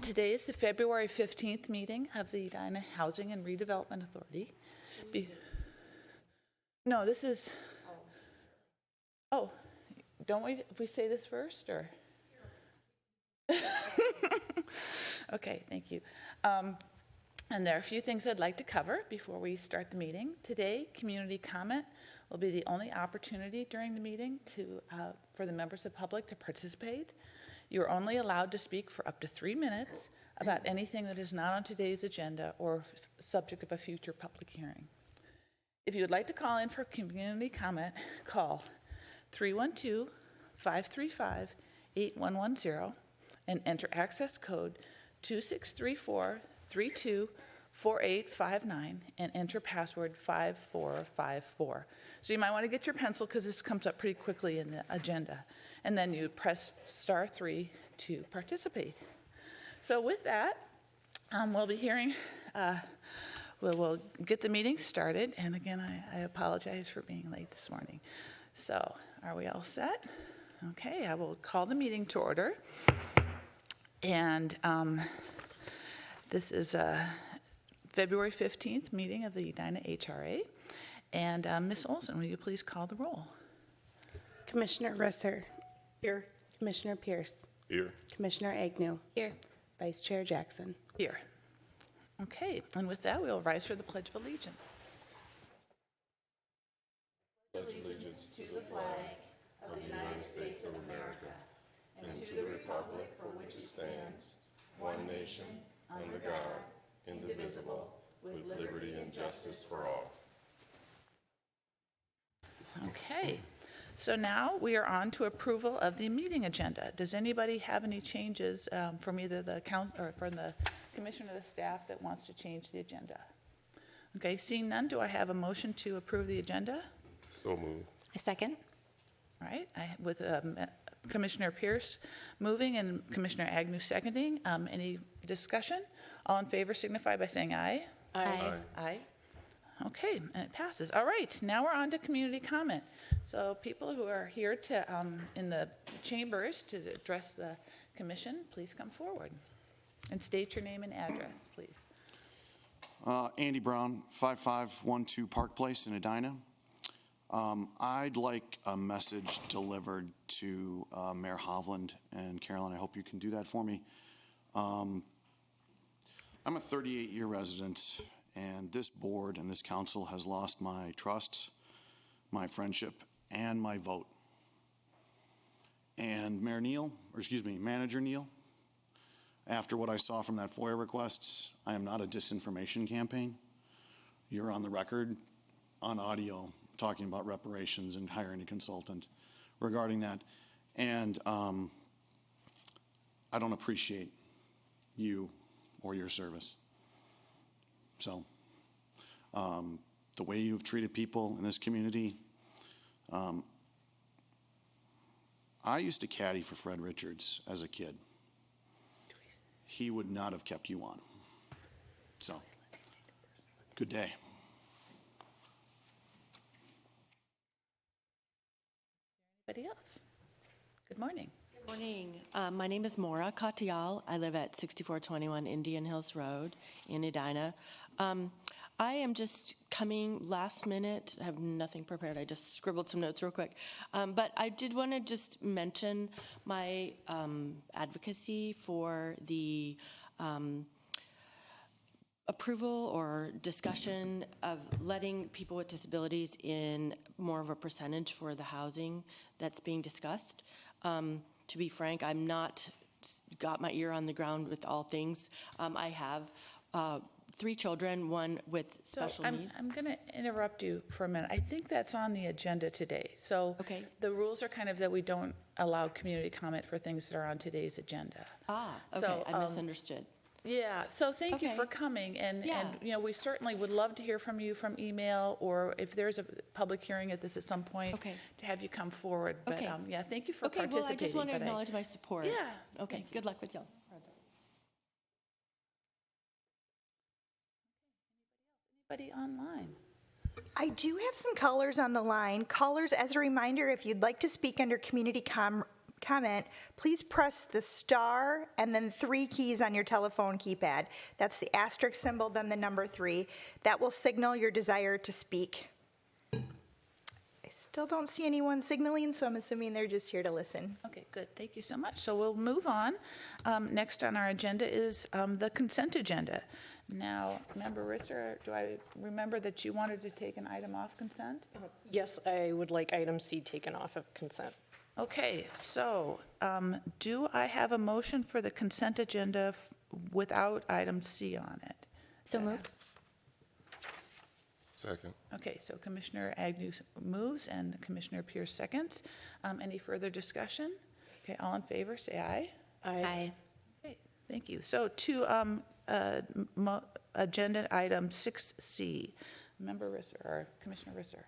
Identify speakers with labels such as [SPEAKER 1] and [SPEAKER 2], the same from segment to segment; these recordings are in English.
[SPEAKER 1] Today is the February 15th meeting of the Edina Housing and Redevelopment Authority. No, this is, oh, don't we say this first, or? Okay, thank you. And there are a few things I'd like to cover before we start the meeting. Today, community comment will be the only opportunity during the meeting for the members of the public to participate. You're only allowed to speak for up to 3 minutes about anything that is not on today's agenda or subject of a future public hearing. If you would like to call in for community comment, call 312-535-8110 and enter access code 2634324859 and enter password 5454. So you might want to get your pencil because this comes up pretty quickly in the agenda. And then you press *3 to participate. So with that, we'll be hearing, we'll get the meeting started. And again, I apologize for being late this morning. So are we all set? Okay, I will call the meeting to order. And this is a February 15th meeting of the Edina HRA. And Ms. Olson, will you please call the roll?
[SPEAKER 2] Commissioner Risser. Here. Commissioner Pierce.
[SPEAKER 3] Here. Commissioner
[SPEAKER 2] Agnew.
[SPEAKER 4] Here.
[SPEAKER 2] Vice Chair Jackson.
[SPEAKER 1] Here. Okay, and with that, we'll rise for the Pledge of Allegiance.
[SPEAKER 3] Pledge allegiance to the flag of the United States of America and to the republic for which it stands, one nation, under God, indivisible, with liberty and justice for all.
[SPEAKER 1] Okay, so now we are on to approval of the meeting agenda. Does anybody have any changes from either the council or from the commission or the staff that wants to change the agenda? Okay, seeing none, do I have a motion to approve the agenda?
[SPEAKER 3] So moved.
[SPEAKER 4] A second.
[SPEAKER 1] All right, with Commissioner Pierce moving and Commissioner Agnew seconding. Any discussion? All in favor signify by saying aye.
[SPEAKER 4] Aye.
[SPEAKER 1] Aye. Okay, and it passes. All right, now we're on to community comment. So people who are here to in the chambers to address the commission, please come forward and state your name and address, please.
[SPEAKER 5] Andy Brown, 5512 Park Place in Edina. I'd like a message delivered to Mayor Hovland and Carolyn. I hope you can do that for me. I'm a 38-year resident, and this board and this council has lost my trust, my friendship, and my vote. And Manager Neal, after what I saw from that FOIA request, I am not a disinformation campaign. You're on the record, on audio, talking about reparations and hiring a consultant regarding that. And I don't appreciate you or your service. So the way you've treated people in this community, I used to caddy for Fred Richards as a kid. He would not have kept you on. So, good day.
[SPEAKER 1] Anybody else? Good morning.
[SPEAKER 6] Good morning. My name is Maura Katyal. I live at 6421 Indian Hills Road in Edina. I am just coming last minute. I have nothing prepared. I just scribbled some notes real quick. But I did want to just mention my advocacy for the approval or discussion of letting people with disabilities in more of a percentage for the housing that's being discussed. To be frank, I'm not got my ear on the ground with all things. I have 3 children, one with special needs.
[SPEAKER 1] I'm going to interrupt you for a minute. I think that's on the agenda today. So
[SPEAKER 6] Okay.
[SPEAKER 1] The rules are kind of that we don't allow community comment for things that are on today's agenda.
[SPEAKER 6] Okay,
[SPEAKER 1] So,
[SPEAKER 6] I misunderstood.
[SPEAKER 1] Yeah, so thank you
[SPEAKER 6] Okay.
[SPEAKER 1] for coming, and
[SPEAKER 6] Yeah.
[SPEAKER 1] you know, we certainly would love to hear from you from email, or if there's a public hearing at this at some point,
[SPEAKER 6] Okay.
[SPEAKER 1] to have you come forward. But
[SPEAKER 6] Okay.
[SPEAKER 1] yeah, thank you for
[SPEAKER 6] Okay,
[SPEAKER 1] participating.
[SPEAKER 6] well, I just want to
[SPEAKER 1] but
[SPEAKER 6] acknowledge my support.
[SPEAKER 1] Yeah.
[SPEAKER 6] Okay,
[SPEAKER 1] thank you.
[SPEAKER 6] good luck with y'all.
[SPEAKER 1] Anybody online?
[SPEAKER 7] I do have some callers on the line. Callers, as a reminder, if you'd like to speak under community
[SPEAKER 4] comment, please press the star and then 3 keys on your telephone keypad. That's the asterisk symbol, then the number 3. That will signal your desire to speak. I still don't see anyone signaling, so I'm assuming they're just here to listen.
[SPEAKER 1] Okay, good. Thank you so much. So we'll move on. Next on our agenda is the consent agenda. Now, Member Risser, do I remember that you wanted to take an item off consent?
[SPEAKER 7] Yes, I would like item C taken off of consent.
[SPEAKER 1] Okay, so do I have a motion for the consent agenda without item C on it?
[SPEAKER 8] So moved.
[SPEAKER 3] Second.
[SPEAKER 1] Okay, so Commissioner Agnew moves and Commissioner Pierce seconds. Any further discussion? Okay, all in favor, say aye.
[SPEAKER 8] Aye.
[SPEAKER 1] Okay, thank you. So to agenda item 6C, Member Risser, or Commissioner Risser.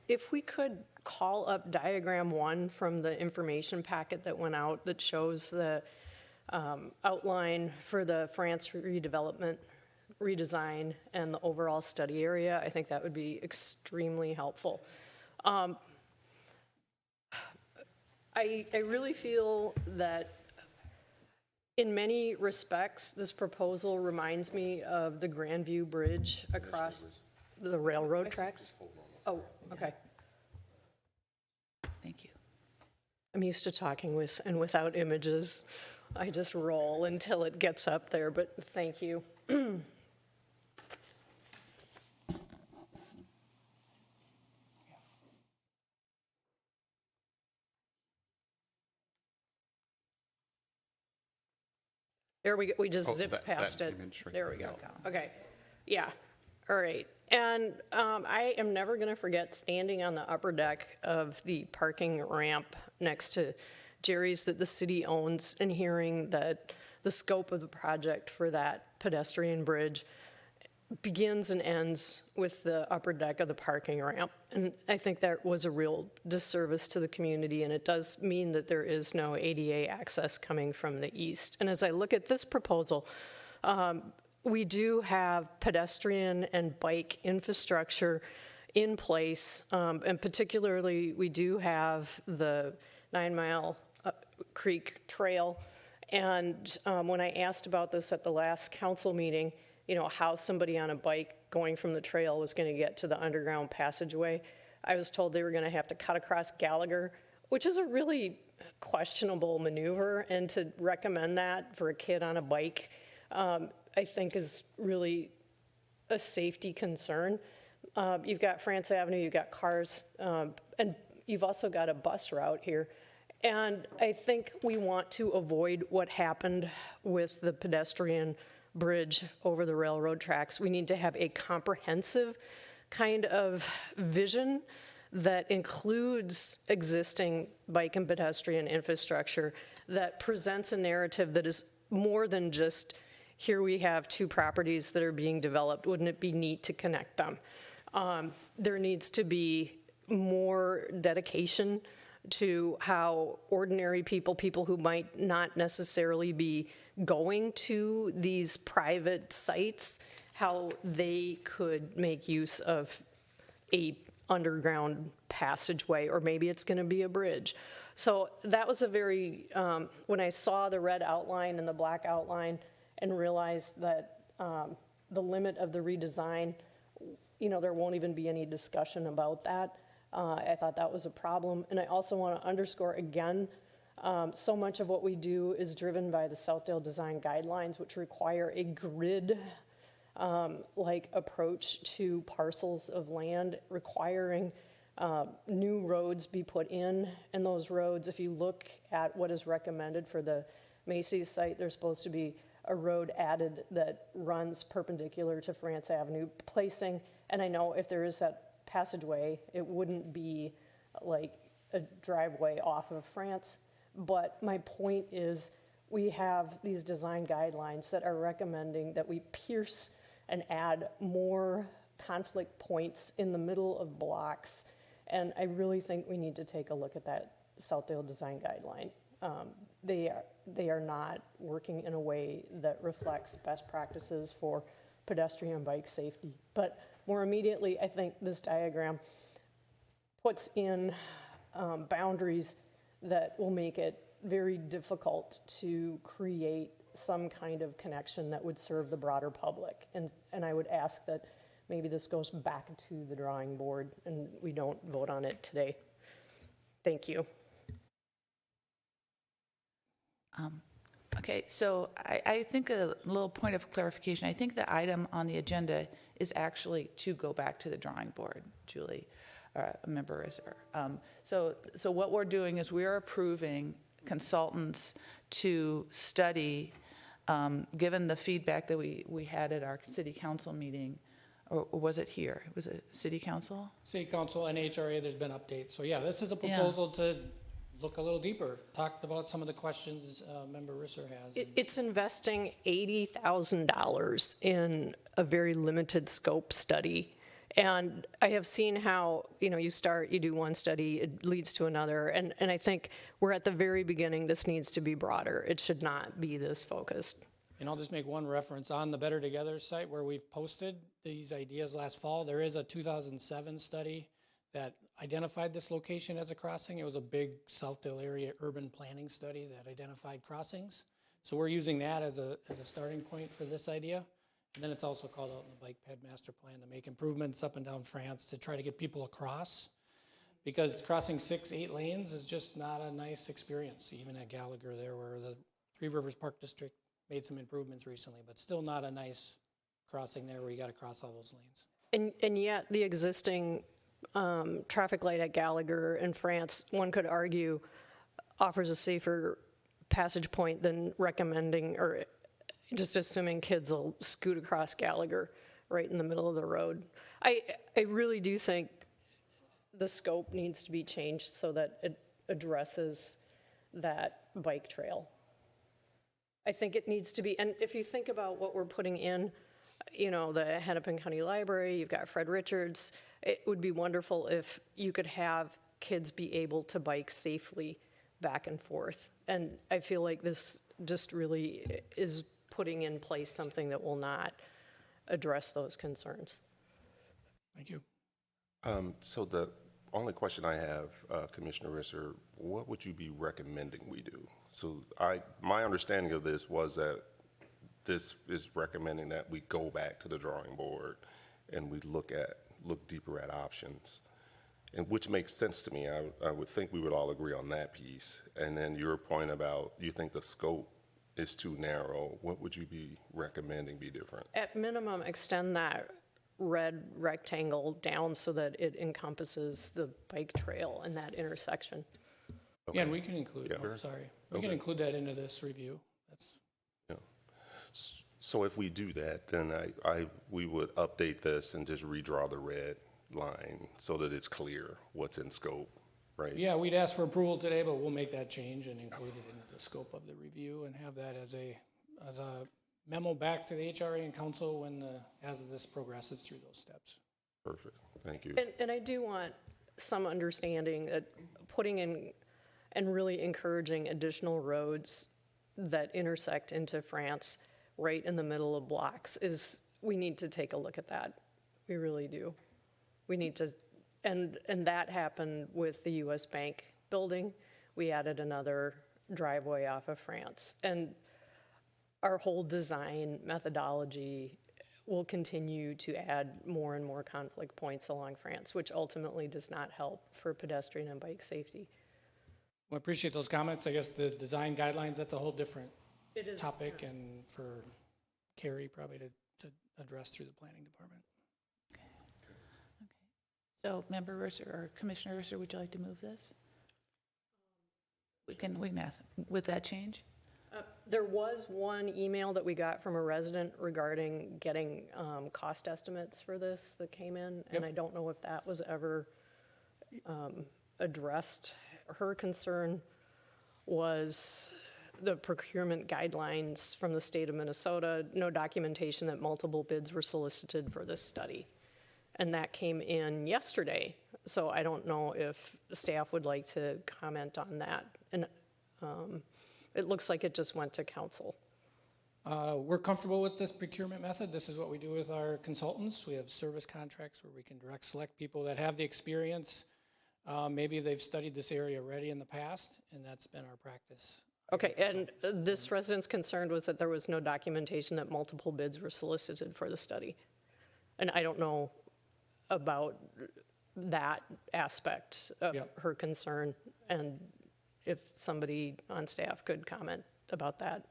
[SPEAKER 7] If we could call up diagram 1 from the information packet that went out that shows the outline for the France redevelopment, redesign, and the overall study area, I think that would be extremely helpful. I really feel that in many respects, this proposal reminds me of the Grandview Bridge across the railroad tracks. Oh, okay.
[SPEAKER 1] Thank you.
[SPEAKER 7] I'm used to talking with and without images. I just roll until it gets up there, but thank you. There we go. We just zipped past it. There we go. Okay. Yeah. All right. And I am never going to forget standing on the upper deck of the parking ramp next to Jerry's that the city owns and hearing that the scope of the project for that pedestrian bridge begins and ends with the upper deck of the parking ramp. And I think that was a real disservice to the community, and it does mean that there is no ADA access coming from the east. And as I look at this proposal, we do have pedestrian and bike infrastructure in place, and particularly we do have the 9 Mile Creek Trail. And when I asked about this at the last council meeting, you know, how somebody on a bike going from the trail was going to get to the underground passageway, I was told they were going to have to cut across Gallagher, which is a really questionable maneuver, and to recommend that for a kid on a bike, I think is really a safety concern. You've got France Avenue, you've got cars, and you've also got a bus route here. And I think we want to avoid what happened with the pedestrian bridge over the railroad tracks. We need to have a comprehensive kind of vision that includes existing bike and pedestrian infrastructure, that presents a narrative that is more than just, here we have 2 properties that are being developed, wouldn't it be neat to connect them? There needs to be more dedication to how ordinary people who might not necessarily be going to these private sites, how they could make use of a underground passageway, or maybe it's going to be a bridge. So that was a very, when I saw the red outline and the black outline and realized that the limit of the redesign, you know, there won't even be any discussion about that. I thought that was a problem. And I also want to underscore again, so much of what we do is driven by the Southdale Design Guidelines, which require a grid like approach to parcels of land, requiring new roads be put in. And those roads, if you look at what is recommended for the Macy's site, there's supposed to be a road added that runs perpendicular to France Avenue, placing, and I know if there is that passageway, it wouldn't be like a driveway off of France. But my point is, we have these design guidelines that are recommending that we pierce and add more conflict points in the middle of blocks. And I really think we need to take a look at that Southdale Design Guideline. They are not working in a way that reflects best practices for pedestrian and bike safety. But more immediately, I think this diagram puts in boundaries that will make it very difficult to create some kind of connection that would serve the broader public. And I would ask that maybe this goes back to the drawing board and we don't vote on it today. Thank you.
[SPEAKER 1] Okay, so I think a little point of clarification. I think the item on the agenda is actually to go back to the drawing board, Julie, Member Risser. So what we're doing is we are approving consultants to study, given the feedback that we had at our city council meeting, or was it here? Was it city council?
[SPEAKER 8] City Council and HRA, there's been updates. So yeah, this is a proposal to look a little deeper. Talked about some of the questions Member Risser has.
[SPEAKER 7] It's investing $80,000 in a very limited scope study. And I have seen how, you do one study, it leads to another. And I think we're at the very beginning. This needs to be broader. It should not be this focused.
[SPEAKER 8] And I'll just make one reference on the Better Together site where we've posted these ideas last fall. There is a 2007 study that identified this location as a crossing. It was a big Southdale area urban planning study that identified crossings. So we're using that as a starting point for this idea. And then it's also called out in the bike ped master plan to make improvements up and down France to try to get people across. Because crossing 6-8 lanes is just not a nice experience, even at Gallagher there where the Three Rivers Park District made some improvements recently, but still not a nice crossing there where you got to cross all those lanes.
[SPEAKER 7] And yet the existing traffic light at Gallagher in France, one could argue, offers a safer passage point than recommending or just assuming kids will scoot across Gallagher right in the middle of the road. I really do think the scope needs to be changed so that it addresses that bike trail. I think it needs to be, and if you think about what we're putting in, the Hennepin County Library, you've got Fred Richards, it would be wonderful if you could have kids be able to bike safely back and forth. And I feel like this just really is putting in place something that will not address those concerns.
[SPEAKER 8] Thank you.
[SPEAKER 3] So the only question I have, Commissioner Risser, what would you be recommending we do? So my understanding of this was that this is recommending that we go back to the drawing board and we look deeper at options, and which makes sense to me. I would think we would all agree on that piece. And then your point about you think the scope is too narrow, what would you be recommending be different?
[SPEAKER 7] At minimum, extend that red rectangle down so that it encompasses the bike trail in that intersection.
[SPEAKER 8] Okay. Yeah, and we can include, we can include that into this review.
[SPEAKER 3] So if we do that, then we would update this and just redraw the red line so that it's clear what's in scope, right?
[SPEAKER 8] Yeah, we'd ask for approval today, but we'll make that change and include it into the scope of the review and have that as a memo back to the HRA and council as this progresses through those steps.
[SPEAKER 3] Perfect, thank you.
[SPEAKER 7] And I do want some understanding that putting in and really encouraging additional roads that intersect into France right in the middle of blocks we need to take a look at that. We really do. We need to, and that happened with the US Bank building. We added another driveway off of France. And our whole design methodology will continue to add more and more conflict points along France, which ultimately does not help for pedestrian and bike safety.
[SPEAKER 8] Well, I appreciate those comments. I guess the design guidelines, that's a whole different topic, and for Carrie probably to address through the planning department.
[SPEAKER 1] Okay. So Member Risser or Commissioner Risser, would you like to move this? We can ask with that change.
[SPEAKER 7] There was one email that we got from a resident regarding getting cost estimates for this that came in, and I don't know if that was ever addressed. Her concern was the procurement guidelines from the state of Minnesota, no documentation that multiple bids were solicited for this study. And that came in yesterday, so I don't know if staff would like to comment on that. And it looks like it just went to council.
[SPEAKER 8] We're comfortable with this procurement method. This is what we do with our consultants. We have service contracts where we can direct select people that have the experience Maybe they've studied this area already in the past, and that's been our practice.
[SPEAKER 7] Okay, and this resident's concern was that there was no documentation that multiple bids were solicited for the study. And I don't know about that aspect of
[SPEAKER 8] Yep.
[SPEAKER 7] her concern, and if somebody on staff could comment about that.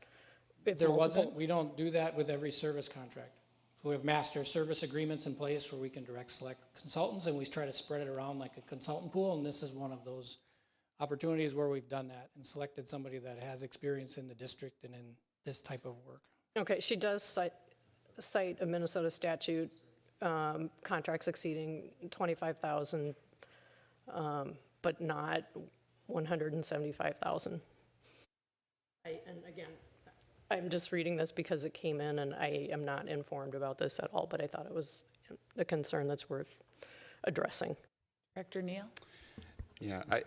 [SPEAKER 7] If
[SPEAKER 8] There
[SPEAKER 7] multiple-
[SPEAKER 8] wasn't, we don't do that with every service contract. So we have master service agreements in place where we can direct select consultants, and we try to spread it around like a consultant pool, and this is one of those opportunities where we've done that and selected somebody that has experience in the district and in this type of work.
[SPEAKER 7] Okay, she does cite a Minnesota statute, contracts exceeding 25,000, but not 175,000. And again, I'm just reading this because it came in, and I am not informed about this at all, but I thought it was a concern that's worth addressing.
[SPEAKER 1] Director Neal?
[SPEAKER 3] Yeah, I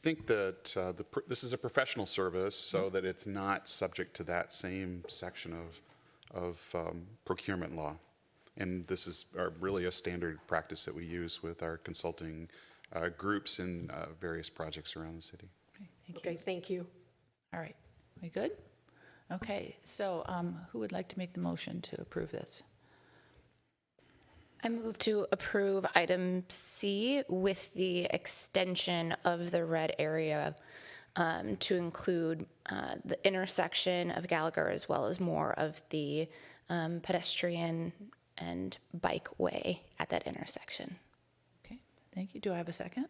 [SPEAKER 3] think that this is a professional service, so that it's not subject to that same section of procurement law. And this is really a standard practice that we use with our consulting groups in various projects around the city.
[SPEAKER 7] Okay, thank you.
[SPEAKER 1] All right, we good? Okay, so who would like to make the motion to approve this?
[SPEAKER 2] I move to approve item C with the extension of the red area to include the intersection of Gallagher as well as more of the pedestrian and bike way at that intersection.
[SPEAKER 1] Okay, thank you. Do I have a second?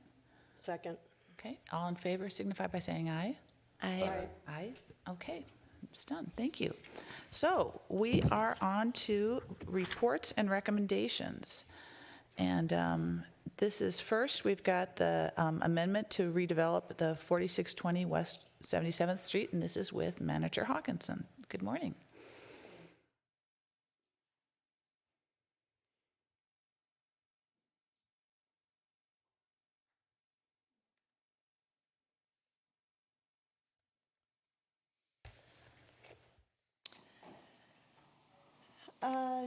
[SPEAKER 7] Second.
[SPEAKER 1] Okay, all in favor signify by saying aye.
[SPEAKER 2] Aye.
[SPEAKER 1] Aye. Okay, it's done. Thank you. So we are on to reports and recommendations. And this is first, we've got the amendment to redevelop the 4620 West 77th Street, and this is with Manager Hawkinson. Good morning.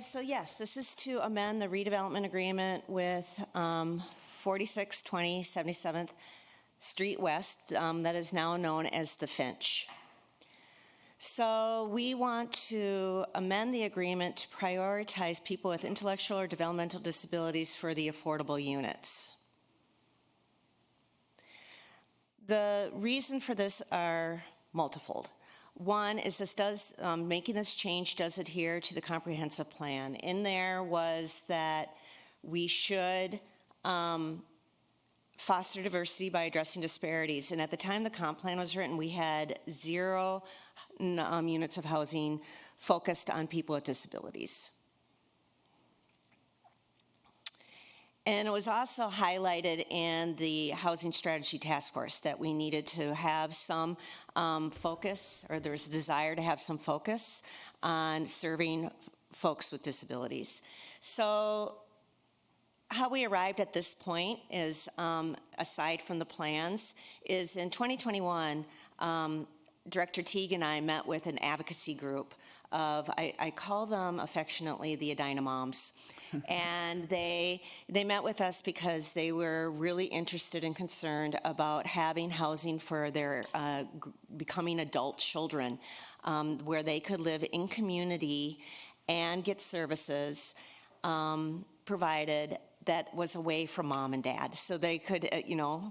[SPEAKER 9] So yes, this is to amend the redevelopment agreement with 4620 77th Street West that is now known as the Finch. So we want to amend the agreement to prioritize people with intellectual or developmental disabilities for the affordable units. The reason for this are multifold. One is making this change does adhere to the comprehensive plan. In there was that we should foster diversity by addressing disparities. And at the time the comp plan was written, we had 0 units of housing focused on people with disabilities. And it was also highlighted in the Housing Strategy Task Force that we needed to have some focus, or there was a desire to have some focus on serving folks with disabilities. So how we arrived at this point is, aside from the plans, is in 2021, Director Teague and I met with an advocacy group of, I call them affectionately the Edina moms. And they met with us because they were really interested and concerned about having housing for their becoming adult children, where they could live in community and get services provided that was away from mom and dad. So they could,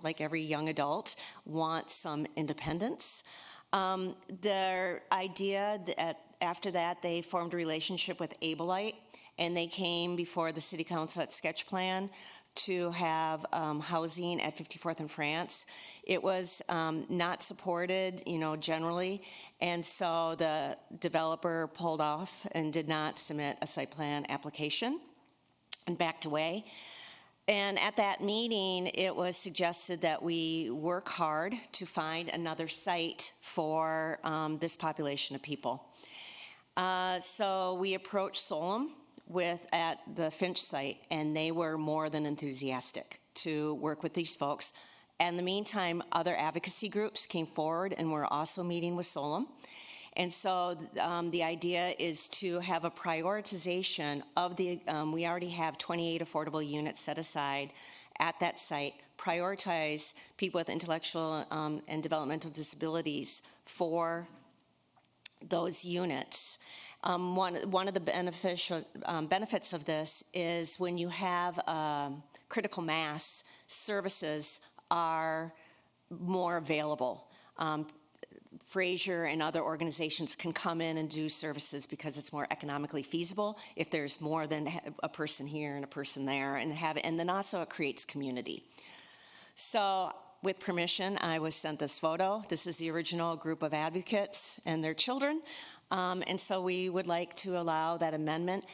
[SPEAKER 9] like every young adult, want some independence. Their idea that after that, they formed a relationship with Ableite, and they came before the City Council at Sketch Plan to have housing at 54th and France. It was not supported, generally, and so the developer pulled off and did not submit a site plan application and backed away. And at that meeting, it was suggested that we work hard to find another site for this population of people. So we approached Solem at the Finch site, and they were more than enthusiastic to work with these folks. And in the meantime, other advocacy groups came forward and were also meeting with Solem. And so the idea is to have a prioritization of we already have 28 affordable units set aside at that site, prioritize people with intellectual and developmental disabilities for those units. One of the benefits of this is when you have critical mass, services are more available. Fraser and other organizations can come in and do services because it's more economically feasible if there's more than a person here and a person there, and then also it creates community. So with permission, I was sent this photo. This is the original group of advocates and their children, and so we would like to allow that amendment.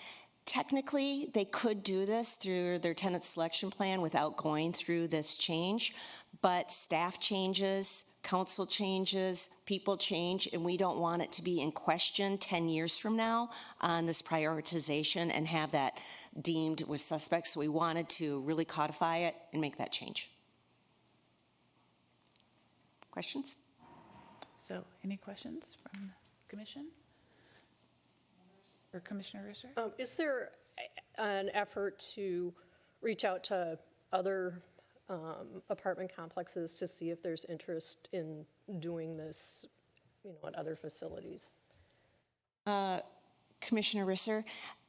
[SPEAKER 9] Technically, they could do this through their tenant selection plan without going through this change, but staff changes, council changes, people change, and we don't want it to be in question 10 years from now on this prioritization and have that deemed with suspects. So we wanted to really codify it and make that change. Questions?
[SPEAKER 1] So any questions from the commission? Or Commissioner Risser?
[SPEAKER 7] Is there an effort to reach out to other apartment complexes to see if there's interest in doing this, at other facilities?
[SPEAKER 9] Commissioner Risser,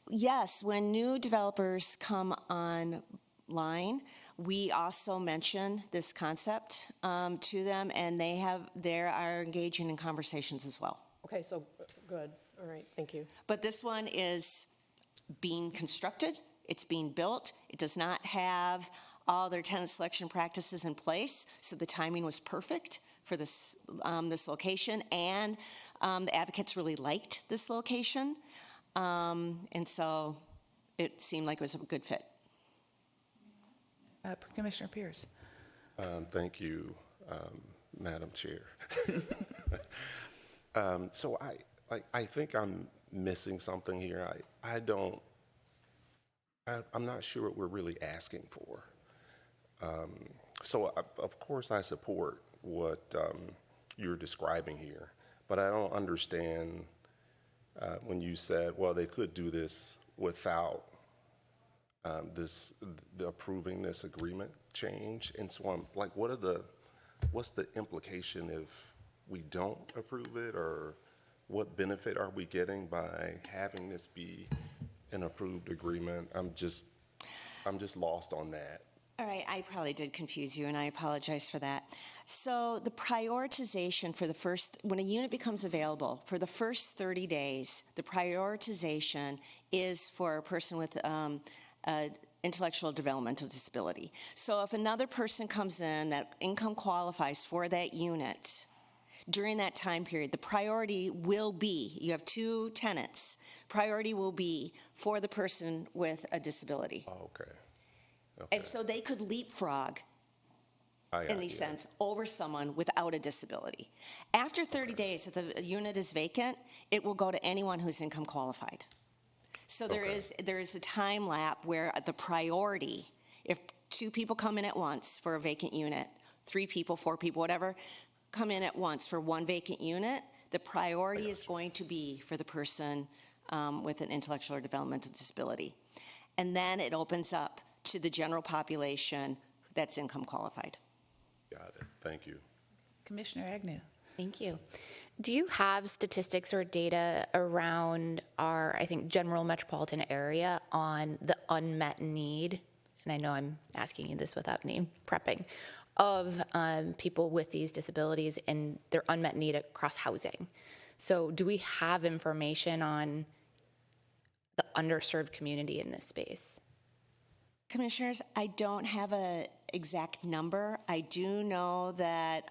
[SPEAKER 9] yes, when new developers come online, we also mention this concept to them, and they are engaging in conversations as well.
[SPEAKER 7] Okay, so good. All right, thank you.
[SPEAKER 9] But this one is being constructed, it's being built, it does not have all their tenant selection practices in place, so the timing was perfect for this location, and the advocates really liked this location, and so it seemed like it was a good fit.
[SPEAKER 1] Commissioner Pierce.
[SPEAKER 3] Thank you, Madam Chair. So I think I'm missing something here. I'm not sure what we're really asking for. So of course I support what you're describing here, but I don't understand when you said, well, they could do this without approving this agreement change. And so I'm like, what's the implication if we don't approve it, or what benefit are we getting by having this be an approved agreement? I'm just lost on that.
[SPEAKER 9] All right, I probably did confuse you, and I apologize for that. So the prioritization for when a unit becomes available, for the first 30 days, the prioritization is for a person with intellectual developmental disability. So if another person comes in that income qualifies for that unit, during that time period, the priority will be, you have two tenants, priority will be for the person with a disability.
[SPEAKER 3] Oh, okay.
[SPEAKER 9] And so they could leapfrog, in the sense, over someone without a disability. After 30 days, if the unit is vacant, it will go to anyone who's income qualified. So there is a time lapse where the priority, if two people come in at once for a vacant unit, 3 people, 4 people, whatever, come in at once for one vacant unit, the priority is going to be for the person with an intellectual or developmental disability. And then it opens up to the general population that's income qualified.
[SPEAKER 3] Got it. Thank you.
[SPEAKER 1] Commissioner Agnew.
[SPEAKER 2] Thank you. Do you have statistics or data around our, I think, general metropolitan area on the unmet need, and I know I'm asking you this without name prepping, of people with these disabilities and their unmet need across housing? So do we have information on the underserved community in this space?
[SPEAKER 9] Commissioners, I don't have an exact number. I do know that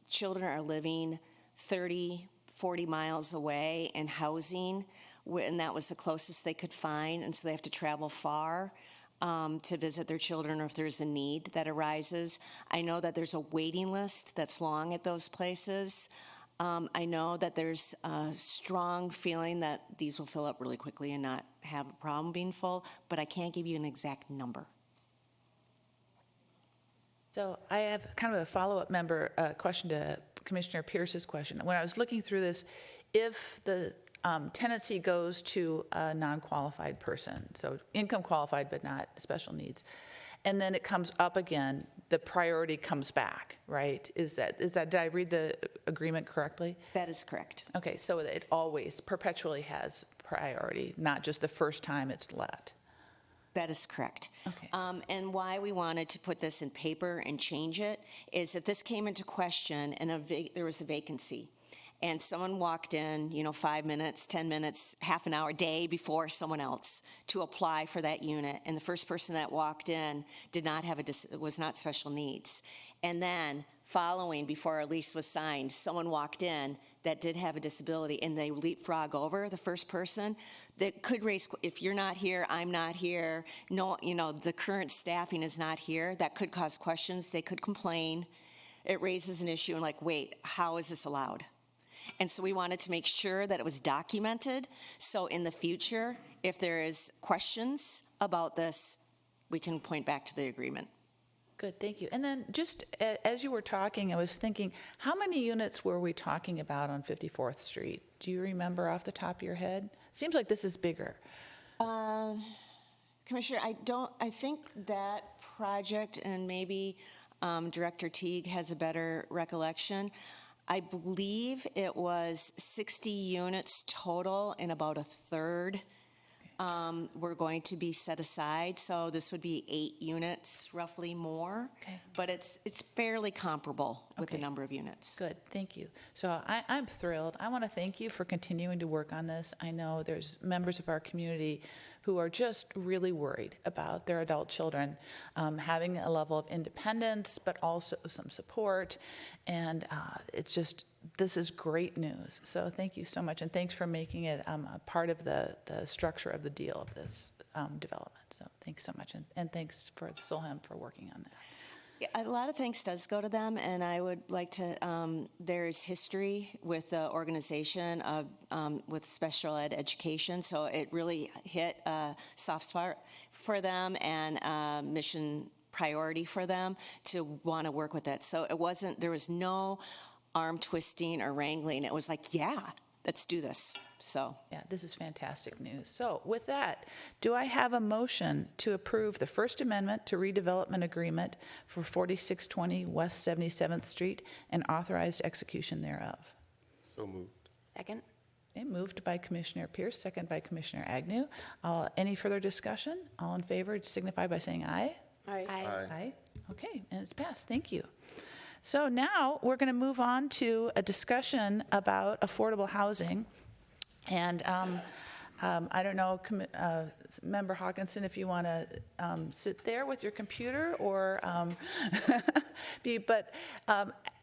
[SPEAKER 9] children are living 30, 40 miles away in housing, and that was the closest they could find, and so they have to travel far to visit their children, or if there's a need that arises. I know that there's a waiting list that's long at those places. I know that there's a strong feeling that these will fill up really quickly and not have a problem being full, but I can't give you an exact number.
[SPEAKER 1] So I have kind of a follow-up question to Commissioner Pierce's question. When I was looking through this, if the tenancy goes to a non-qualified person, so income qualified but not special needs. And then it comes up again, the priority comes back, right? Is that, did I read the agreement correctly?
[SPEAKER 9] That is correct.
[SPEAKER 1] Okay, so it always perpetually has priority, not just the first time it's let.
[SPEAKER 9] That is correct.
[SPEAKER 1] Okay.
[SPEAKER 9] And why we wanted to put this in paper and change it is if this came into question and there was a vacancy, and someone walked in, 5 minutes, 10 minutes, half an hour, day before someone else to apply for that unit, and the first person that walked in did not have was not special needs, and then following, before our lease was signed, someone walked in that did have a disability, and they leapfrog over the first person, that could raise, if you're not here, I'm not here, no, the current staffing is not here, that could cause questions, they could complain. It raises an issue and like, wait, how is this allowed? And so we wanted to make sure that it was documented, so in the future, if there is questions about this, we can point back to the agreement.
[SPEAKER 1] Good, thank you. And then just as you were talking, I was thinking, how many units were we talking about on 54th Street? Do you remember off the top of your head? Seems like this is bigger.
[SPEAKER 9] Commissioner, I think that project, and maybe Director Teague has a better recollection, I believe it was 60 units total, and about a third were going to be set aside. So this would be 8 units, roughly more.
[SPEAKER 1] Okay.
[SPEAKER 9] But it's fairly comparable with the
[SPEAKER 1] Okay.
[SPEAKER 9] number of units.
[SPEAKER 1] Good, thank you. So I'm thrilled. I want to thank you for continuing to work on this. I know there's members of our community who are just really worried about their adult children having a level of independence, but also some support. And this is great news. So thank you so much. And thanks for making it a part of the structure of the deal of this development. So thanks so much. And thanks for Solheim for working on that.
[SPEAKER 9] Yeah, a lot of thanks does go to them, and I would like to, there's history with the organization of, with special ed education, so it really hit a soft spot for them and mission priority for them to want to work with it. So there was no arm twisting or wrangling. It was like, yeah, let's do this. So.
[SPEAKER 1] Yeah, this is fantastic news. So with that, do I have a motion to approve the First Amendment to Redevelopment Agreement for 4620 West 77th Street and authorized execution thereof?
[SPEAKER 3] So moved.
[SPEAKER 2] Second?
[SPEAKER 1] Okay, moved by Commissioner Pierce, second by Commissioner Agnew. Any further discussion? All in favor signify by saying aye.
[SPEAKER 7] Aye.
[SPEAKER 1] Aye. Okay, and it's passed. Thank you. So now we're going to move on to a discussion about affordable housing. And I don't know, Member Hawkinson, if you want to sit there with your computer or but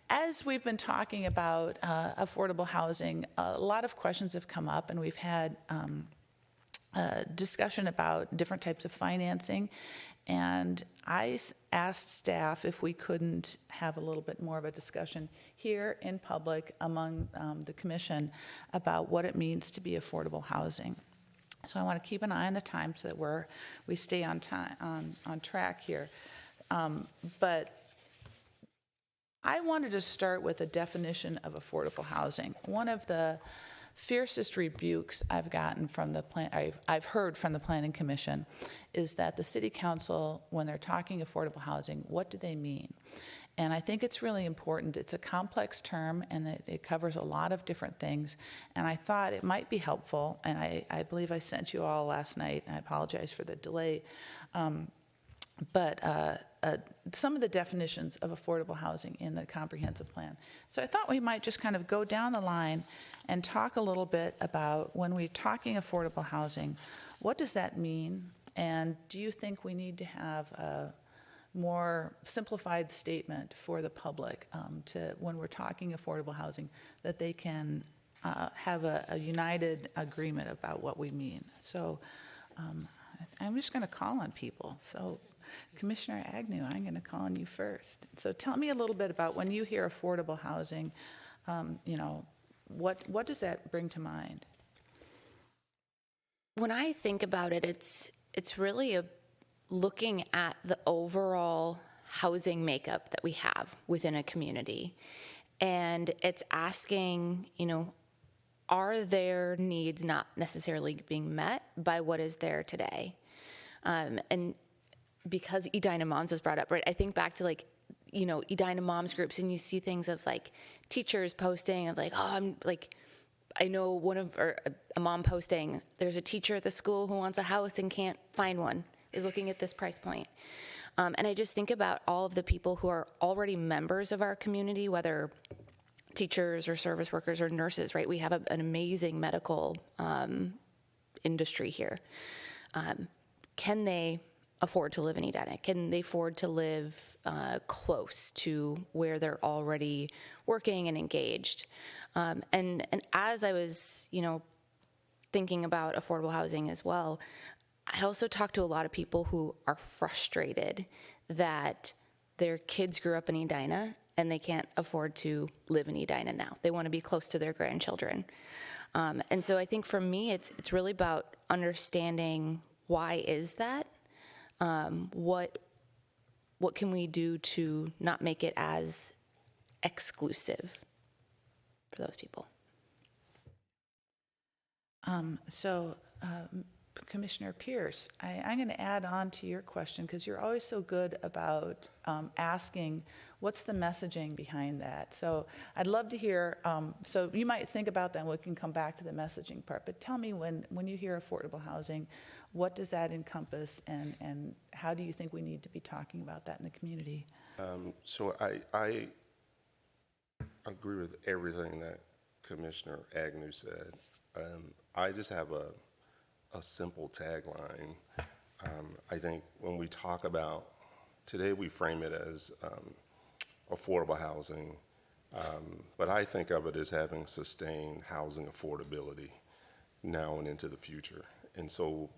[SPEAKER 1] as we've been talking about affordable housing, a lot of questions have come up, and we've had discussion about different types of financing. And I asked staff if we couldn't have a little bit more of a discussion here in public among the commission about what it means to be affordable housing. So I want to keep an eye on the time so that we stay on time, on track here. But I wanted to start with a definition of affordable housing. One of the fiercest rebukes I've gotten from I've heard from the Planning Commission is that the City Council, when they're talking affordable housing, what do they mean? And I think it's really important. It's a complex term, and it covers a lot of different things. And I thought it might be helpful, and I believe I sent you all last night, and I apologize for the delay, but some of the definitions of affordable housing in the comprehensive plan. So I thought we might just kind of go down the line and talk a little bit about, when we're talking affordable housing, what does that mean? And do you think we need to have a more simplified statement for the public when we're talking affordable housing, that they can have a united agreement about what we mean? So I'm just going to call on people. So Commissioner Agnew, I'm going to call on you first. So tell me a little bit about, when you hear affordable housing, what does that bring to mind?
[SPEAKER 2] When I think about it, it's really looking at the overall housing makeup that we have within a community. And it's asking, are their needs not necessarily being met by what is there today? And because Edina Moms was brought up, right, I think back to like, you know, Edina Moms groups, and you see things of like teachers posting of like, oh, I'm like, I know or a mom posting, there's a teacher at the school who wants a house and can't find one, is looking at this price point. And I just think about all of the people who are already members of our community, whether teachers or service workers or nurses, right? We have an amazing medical industry here. Can they afford to live in Edina? Can they afford to live close to where they're already working and engaged? And as I was, you know, thinking about affordable housing as well, I also talked to a lot of people who are frustrated that their kids grew up in Edina and they can't afford to live in Edina now. They want to be close to their grandchildren. And so I think for me, it's really about understanding why is that? What can we do to not make it as exclusive for those people?
[SPEAKER 1] Commissioner Pierce, I'm going to add on to your question because you're always so good about asking what's the messaging behind that. So I'd love to hear, so you might think about that and we can come back to the messaging part, but tell me when you hear affordable housing, what does that encompass and how do you think we need to be talking about that in the community?
[SPEAKER 3] So I agree with everything that Commissioner Agnew said. I just have a simple tagline. I think when we talk about, today we frame it as affordable housing, but I think of it as having sustained housing affordability now and into the future. And so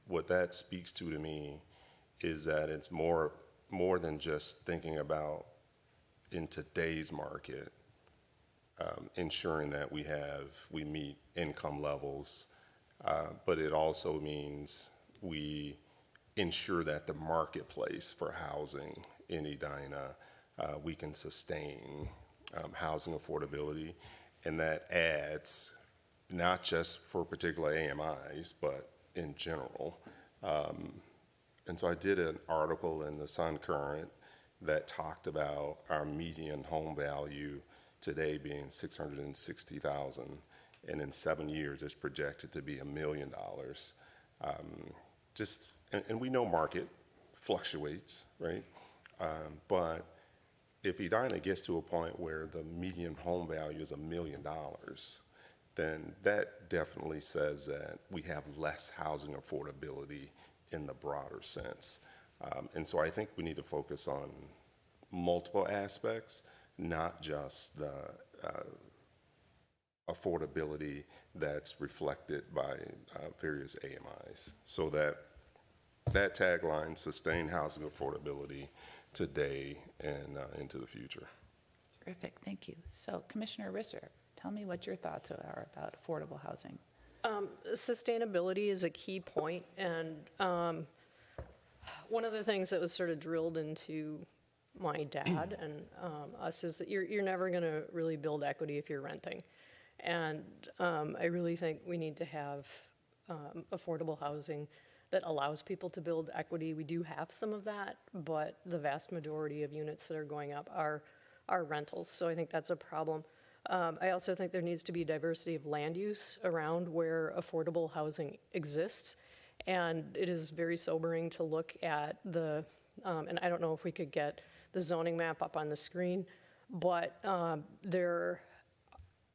[SPEAKER 3] what that speaks to me is that it's more than just thinking about in today's market, ensuring that we meet income levels, but it also means we ensure that the marketplace for housing in Edina, we can sustain housing affordability, and that adds not just for particular AMIs, but in general. And so I did an article in the Sun Current that talked about our median home value today being $660,000, and in 7 years it's projected to be $1 million. And we know market fluctuates, right? But if Edina gets to a point where the median home value is $1 million, then that definitely says that we have less housing affordability in the broader sense. And so I think we need to focus on multiple aspects, not just the affordability that's reflected by various AMIs. So that tagline, sustain housing affordability today and into the future.
[SPEAKER 1] Terrific, thank you. So Commissioner Risser, tell me what your thoughts are about affordable housing.
[SPEAKER 7] Sustainability is a key point, and one of the things that was sort of drilled into my dad and us is that you're never going to really build equity if you're renting. And I really think we need to have affordable housing that allows people to build equity. We do have some of that, but the vast majority of units that are going up are rentals. So I think that's a problem. I also think there needs to be diversity of land use around where affordable housing exists. And it is very sobering to look at the, and I don't know if we could get the zoning map up on the screen, but there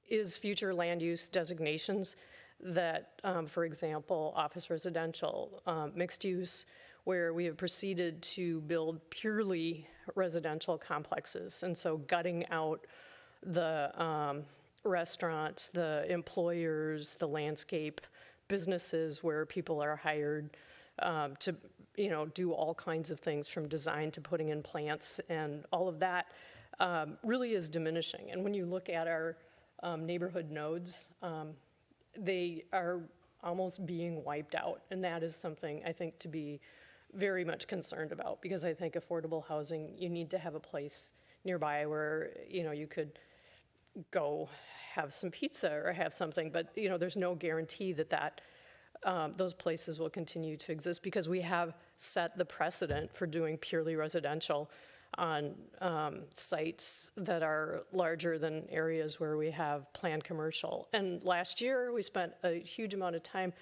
[SPEAKER 7] is future land use designations that, for example, office residential, mixed use, where we have proceeded to build purely residential complexes. And so gutting out the restaurants, the employers, the landscape businesses where people are hired to, do all kinds of things from design to putting in plants, and all of that really is diminishing. And when you look at our neighborhood nodes, they are almost being wiped out. And that is something I think to be very much concerned about, because I think affordable housing, you need to have a place nearby where, you could go have some pizza or have something, but there's no guarantee that those places will continue to exist because we have set the precedent for doing purely residential on sites that are larger than areas where we have planned commercial. And last year, we spent a huge amount of time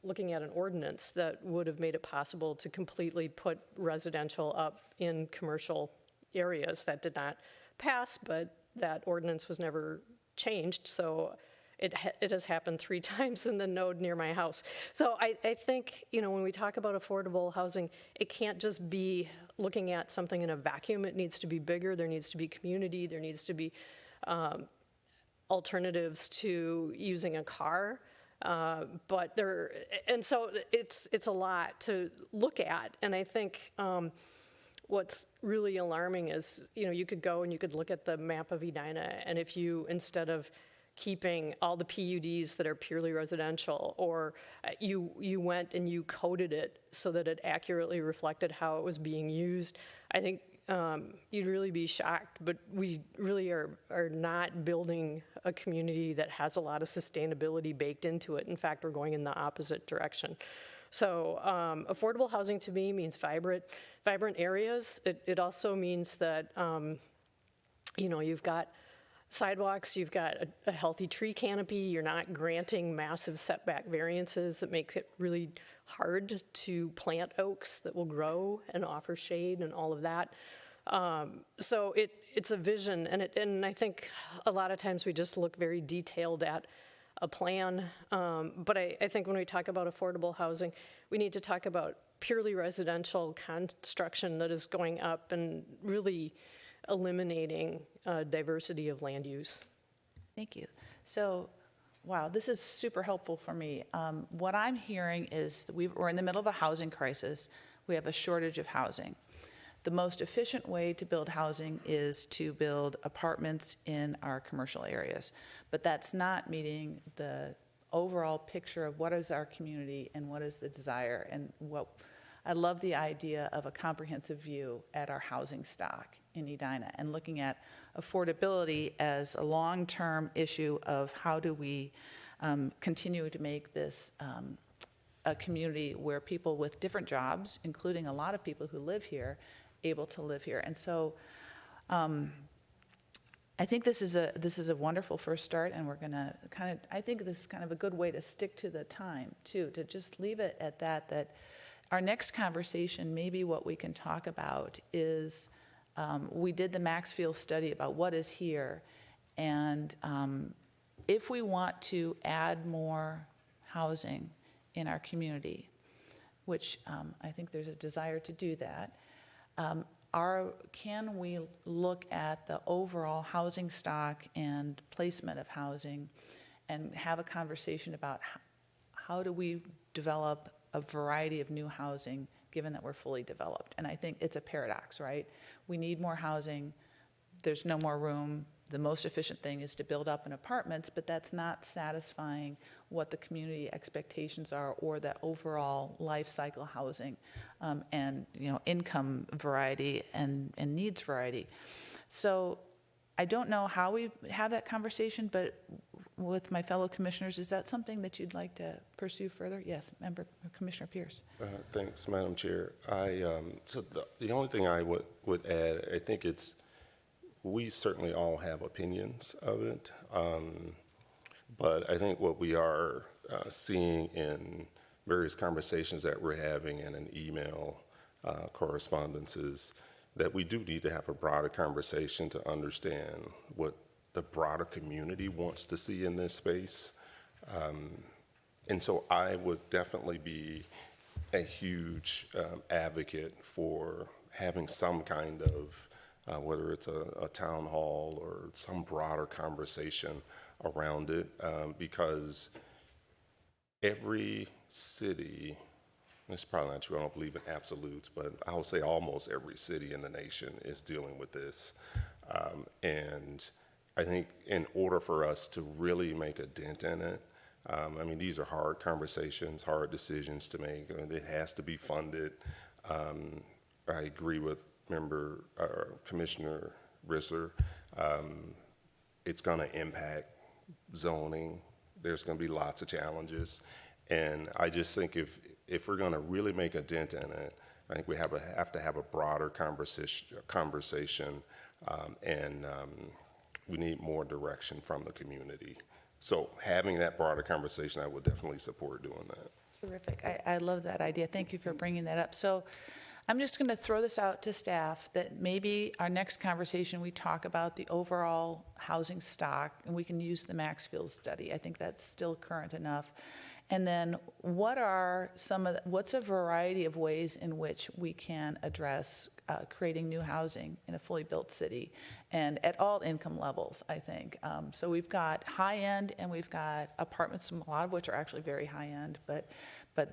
[SPEAKER 7] looking at an ordinance that would have made it possible to completely put residential up in commercial areas. That did not pass, but that ordinance was never changed, so it has happened 3 times in the node near my house. So I think, when we talk about affordable housing, it can't just be looking at something in a vacuum. It needs to be bigger. There needs to be community. There needs to be alternatives to using a car. So it's a lot to look at. And I think what's really alarming is, you could go and you could look at the map of Edina, and if you, instead of keeping all the PUDs that are purely residential, or you went and you coded it so that it accurately reflected how it was being used, I think you'd really be shocked. But we really are not building a community that has a lot of sustainability baked into it. In fact, we're going in the opposite direction. So affordable housing to me means vibrant areas. It also means that you've got sidewalks, you've got a healthy tree canopy, you're not granting massive setback variances that make it really hard to plant oaks that will grow and offer shade and all of that. So it's a vision, and I think a lot of times we just look very detailed at a plan, but I think when we talk about affordable housing, we need to talk about purely residential construction that is going up and really eliminating diversity of land use.
[SPEAKER 1] Thank you. So, wow, this is super helpful for me. What I'm hearing is we're in the middle of a housing crisis. We have a shortage of housing. The most efficient way to build housing is to build apartments in our commercial areas, but that's not meeting the overall picture of what is our community and what is the desire. And I love the idea of a comprehensive view at our housing stock in Edina and looking at affordability as a long-term issue of how do we continue to make this a community where people with different jobs, including a lot of people who live here, able to live here. And so I think this is a wonderful first start, and we're going to I think this is kind of a good way to stick to the time too, to just leave it at that our next conversation, maybe what we can talk about is, we did the Maxfield study about what is here, and if we want to add more housing in our community, which I think there's a desire to do that, can we look at the overall housing stock and placement of housing and have a conversation about how do we develop a variety of new housing given that we're fully developed? And I think it's a paradox, right? We need more housing, there's no more room. The most efficient thing is to build up in apartments, but that's not satisfying what the community expectations are or the overall life cycle housing and income variety and needs variety. So I don't know how we have that conversation, but with my fellow commissioners, is that something that you'd like to pursue further? Yes, Commissioner Pierce.
[SPEAKER 3] Thanks, Madam Chair. So the only thing I would add, I think we certainly all have opinions of it, but I think what we are seeing in various conversations that we're having and in email correspondences that we do need to have a broader conversation to understand what the broader community wants to see in this space. And so I would definitely be a huge advocate for having some kind of whether it's a town hall or some broader conversation around it, because every city, it's probably not true, I don't believe in absolutes, but I would say almost every city in the nation is dealing with this. And I think in order for us to really make a dent in it, these are hard conversations, hard decisions to make. It has to be funded. I agree with Commissioner Rissler. it's going to impact zoning. There's going to be lots of challenges. And I just think if we're going to really make a dent in it, I think we have to have a broader conversation, and we need more direction from the community. So having that broader conversation, I would definitely support doing that.
[SPEAKER 1] Terrific. I love that idea. Thank you for bringing that up. So I'm just going to throw this out to staff that maybe our next conversation, we talk about the overall housing stock, and we can use the Maxfield study. I think that's still current enough. And then what's a variety of ways in which we can address creating new housing in a fully built city and at all income levels, I think. So we've got high end and we've got apartments, a lot of which are actually very high end, but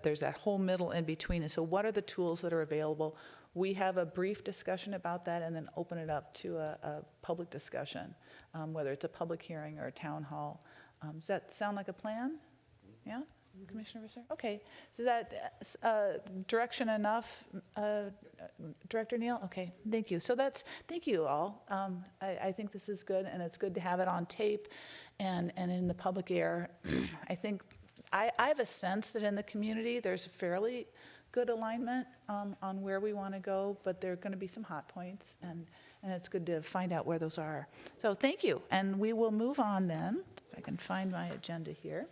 [SPEAKER 1] there's that whole middle in between. And so what are the tools that are available? We have a brief discussion about that and then open it up to a public discussion, whether it's a public hearing or a town hall. Does that sound like a plan? Yeah? Commissioner Visser? Okay. So is that direction enough, Director Neal? Okay, thank you. So thank you all. I think this is good, and it's good to have it on tape and in the public air. I think I have a sense that in the community there's a fairly good alignment on where we want to go, but there are going to be some hot points, and it's good to find out where those are. So thank you, and we will move on then, if I can find my agenda here.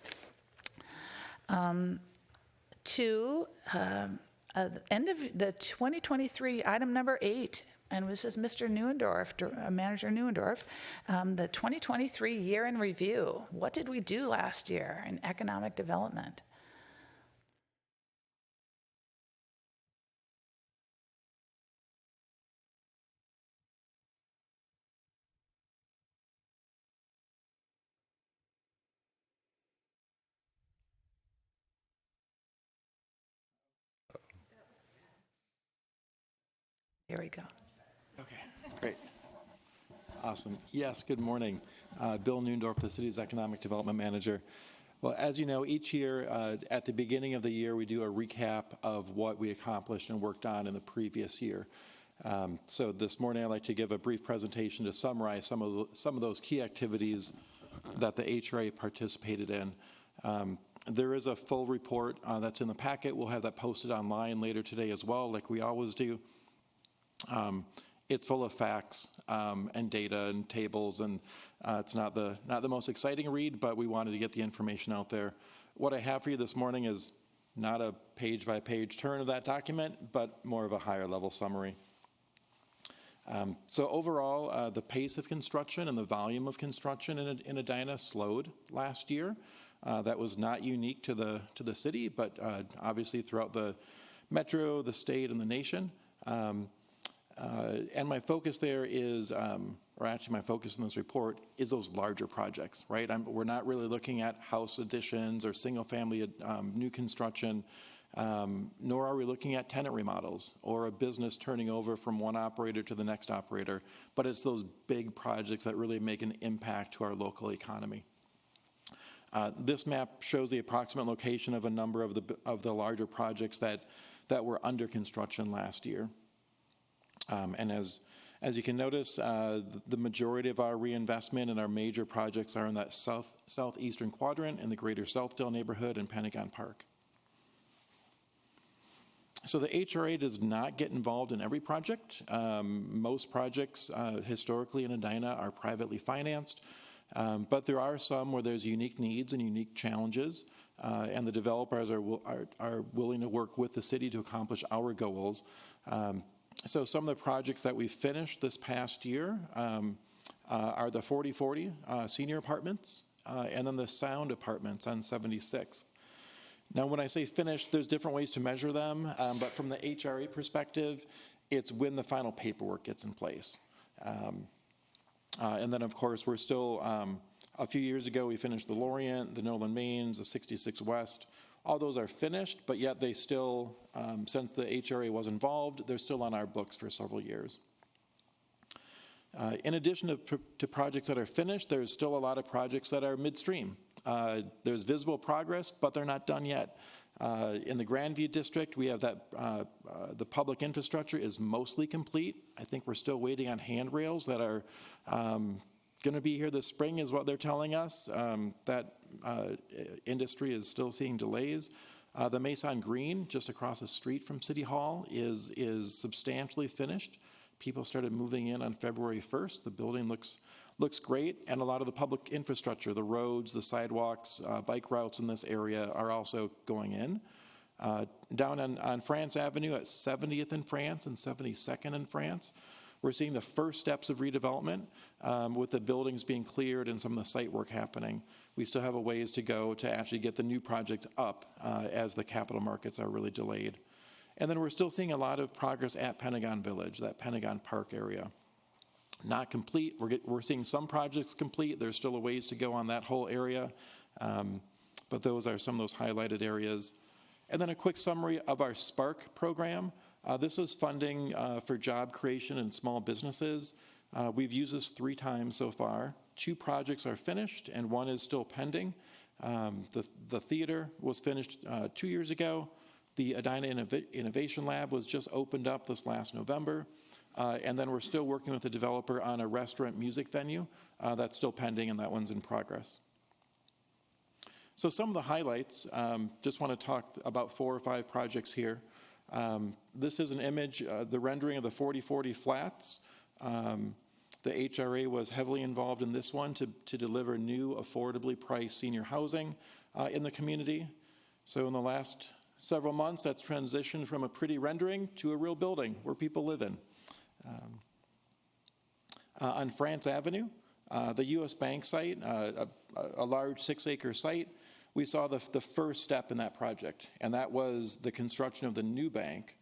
[SPEAKER 1] To end of the 2023, item number 8, and this is Mr. Neuendorf, Manager Neuendorf, the 2023 year in review. What did we do last year in economic development? Here we go.
[SPEAKER 10] Okay, great. Awesome. Yes, good morning. Bill Neuendorf, the city's Economic Development Manager. Well, as you know, each year at the beginning of the year, we do a recap of what we accomplished and worked on in the previous year. So this morning, I'd like to give a brief presentation to summarize some of those key activities that the HRA participated in. There is a full report that's in the packet. We'll have that posted online later today as well, like we always do. It's full of facts and data and tables, and it's not the most exciting read, but we wanted to get the information out there. What I have for you this morning is not a page-by-page turn of that document, but more of a higher-level summary. So overall, the pace of construction and the volume of construction in Edina slowed last year. That was not unique to the city, but obviously throughout the metro, the state, and the nation. And my focus there is, or actually my focus in this report, is those larger projects, right? We're not really looking at house additions or single-family new construction, nor are we looking at tenant remodels or a business turning over from one operator to the next operator, but it's those big projects that really make an impact to our local economy. This map shows the approximate location of a number of the larger projects that were under construction last year. And as you can notice, the majority of our reinvestment and our major projects are in that southeastern quadrant in the greater Southdale neighborhood and Pentagon Park. So the HRA does not get involved in every project. Most projects historically in Edina are privately financed, but there are some where there's unique needs and unique challenges, and the developers are willing to work with the city to accomplish our goals. So some of the projects that we finished this past year are the 4040 senior apartments and then the Sound apartments on 76th. Now, when I say finished, there's different ways to measure them, but from the HRA perspective, it's when the final paperwork gets in place. And then, of course, we're still, a few years ago, we finished the Lorient, the Nolan Mains, the 66 West. All those are finished, but yet they still, since the HRA was involved, they're still on our books for several years. In addition to projects that are finished, there's still a lot of projects that are midstream. There's visible progress, but they're not done yet. In the Grandview District, we have that the public infrastructure is mostly complete. I think we're still waiting on handrails that are going to be here this spring is what they're telling us. That industry is still seeing delays. The Maison Green, just across the street from City Hall, is substantially finished. People started moving in on February 1st. The building looks great, and a lot of the public infrastructure, the roads, the sidewalks, bike routes in this area are also going in. Down on France Avenue at 70th in France and 72nd in France, we're seeing the first steps of redevelopment with the buildings being cleared and some of the site work happening. We still have a ways to go to actually get the new projects up as the capital markets are really delayed. And then we're still seeing a lot of progress at Pentagon Village, that Pentagon Park area. Not complete. We're seeing some projects complete. There's still a ways to go on that whole area, but those are some of those highlighted areas. And then a quick summary of our Spark program. This is funding for job creation and small businesses. We've used this 3 times so far. 2 projects are finished and 1 is still pending. The theater was finished 2 years ago. The Edina Innovation Lab was just opened up this last November. And then we're still working with the developer on a restaurant music venue that's still pending, and that one's in progress. So some of the highlights, just want to talk about 4 or 5 projects here. This is an image, the rendering of the 4040 flats. The HRA was heavily involved in this one to deliver new, affordably priced senior housing in the community. So in the last several months, that's transitioned from a pretty rendering to a real building where people live in. On France Avenue, the U.S. Bank site, a large 6-acre site, we saw the first step in that project, and that was the construction of the new bank.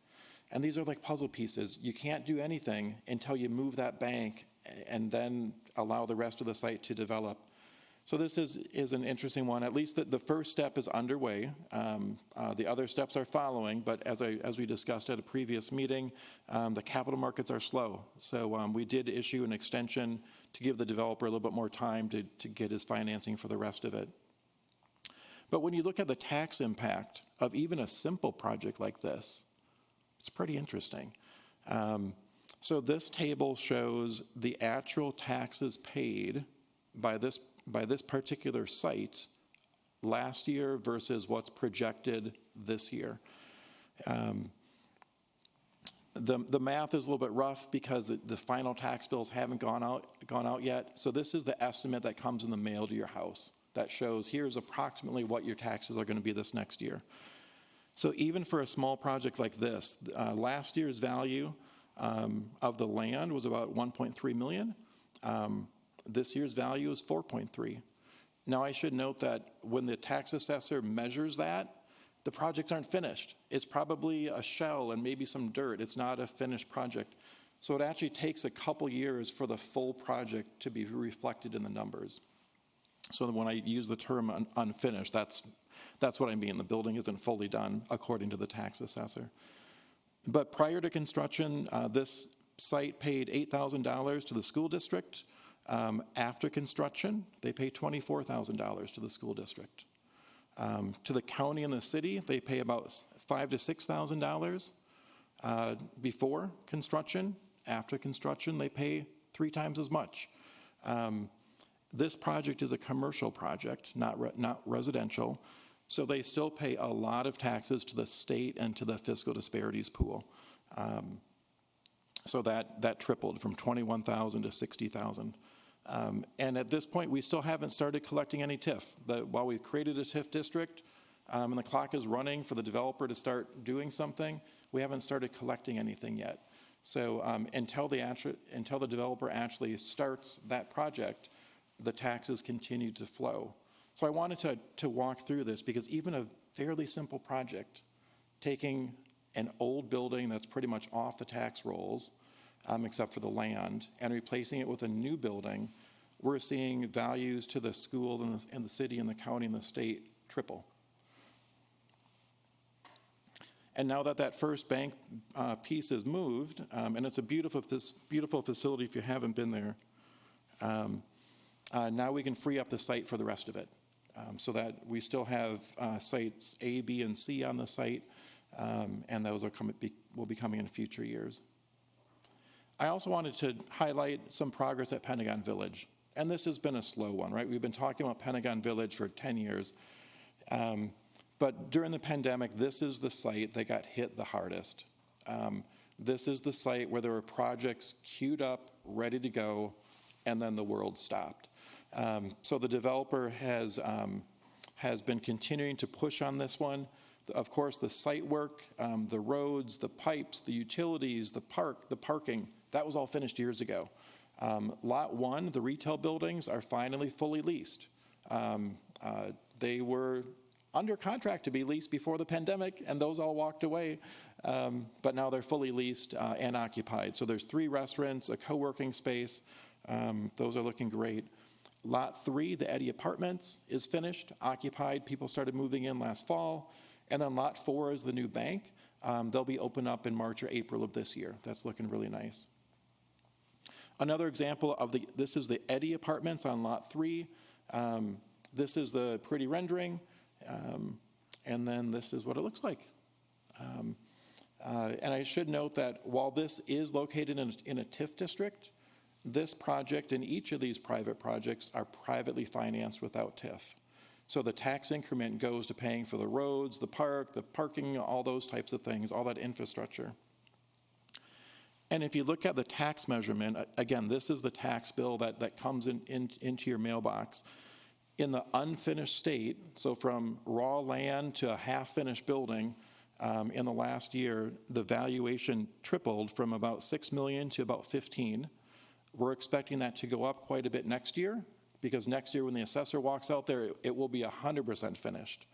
[SPEAKER 10] And these are like puzzle pieces. You can't do anything until you move that bank and then allow the rest of the site to develop. So this is an interesting one. At least the first step is underway. The other steps are following, but as we discussed at a previous meeting, the capital markets are slow. So we did issue an extension to give the developer a little bit more time to get his financing for the rest of it. But when you look at the tax impact of even a simple project like this, it's pretty interesting. So this table shows the actual taxes paid by this particular site last year versus what's projected this year. The math is a little bit rough because the final tax bills haven't gone out yet. So this is the estimate that comes in the mail to your house that shows here's approximately what your taxes are going to be this next year. So even for a small project like this, last year's value of the land was about $1.3 million. This year's value is 4.3. Now I should note that when the tax assessor measures that, the projects aren't finished. It's probably a shell and maybe some dirt. It's not a finished project. So it actually takes a couple years for the full project to be reflected in the numbers. So when I use the term unfinished, that's what I mean. The building isn't fully done according to the tax assessor. But prior to construction, this site paid $8,000 to the school district. After construction, they pay $24,000 to the school district. To the county and the city, they pay about $5,000 to $6,000 before construction. After construction, they pay 3 times as much. This project is a commercial project, not residential, so they still pay a lot of taxes to the state and to the fiscal disparities pool. So that tripled from $21,000 to $60,000. And at this point, we still haven't started collecting any TIF. While we've created a TIF district and the clock is running for the developer to start doing something, we haven't started collecting anything yet. So until the developer actually starts that project, the taxes continue to flow. So I wanted to walk through this because even a fairly simple project, taking an old building that's pretty much off the tax rolls, except for the land, and replacing it with a new building, we're seeing values to the school and the city and the county and the state triple. And now that first bank piece is moved, and it's a beautiful facility if you haven't been there, now we can free up the site for the rest of it. So that we still have sites A, B, and C on the site, and those will be coming in future years. I also wanted to highlight some progress at Pentagon Village. And this has been a slow one, right? We've been talking about Pentagon Village for 10 years. But during the pandemic, this is the site that got hit the hardest. This is the site where there were projects queued up, ready to go, and then the world stopped. So the developer has been continuing to push on this one. Of course, the site work, the roads, the pipes, the utilities, the parking, that was all finished years ago. Lot 1, the retail buildings, are finally fully leased. They were under contract to be leased before the pandemic, and those all walked away. But now they're fully leased and occupied. So there's 3 restaurants, a co-working space. Those are looking great. Lot 3, the Eddy Apartments, is finished, occupied. People started moving in last fall. And then Lot 4 is the new bank. They'll be open up in March or April of this year. That's looking really nice. Another example of this is the Eddy Apartments on Lot 3. This is the pretty rendering. And then this is what it looks like. And I should note that while this is located in a TIF district, this project and each of these private projects are privately financed without TIF. So the tax increment goes to paying for the roads, the park, the parking, all those types of things, all that infrastructure. And if you look at the tax measurement, again, this is the tax bill that comes into your mailbox. In the unfinished state, so from raw land to a half-finished building, in the last year, the valuation tripled from about $6 million to about $15 million. We're expecting that to go up quite a bit next year, because next year when the assessor walks out there, it will be 100% finished.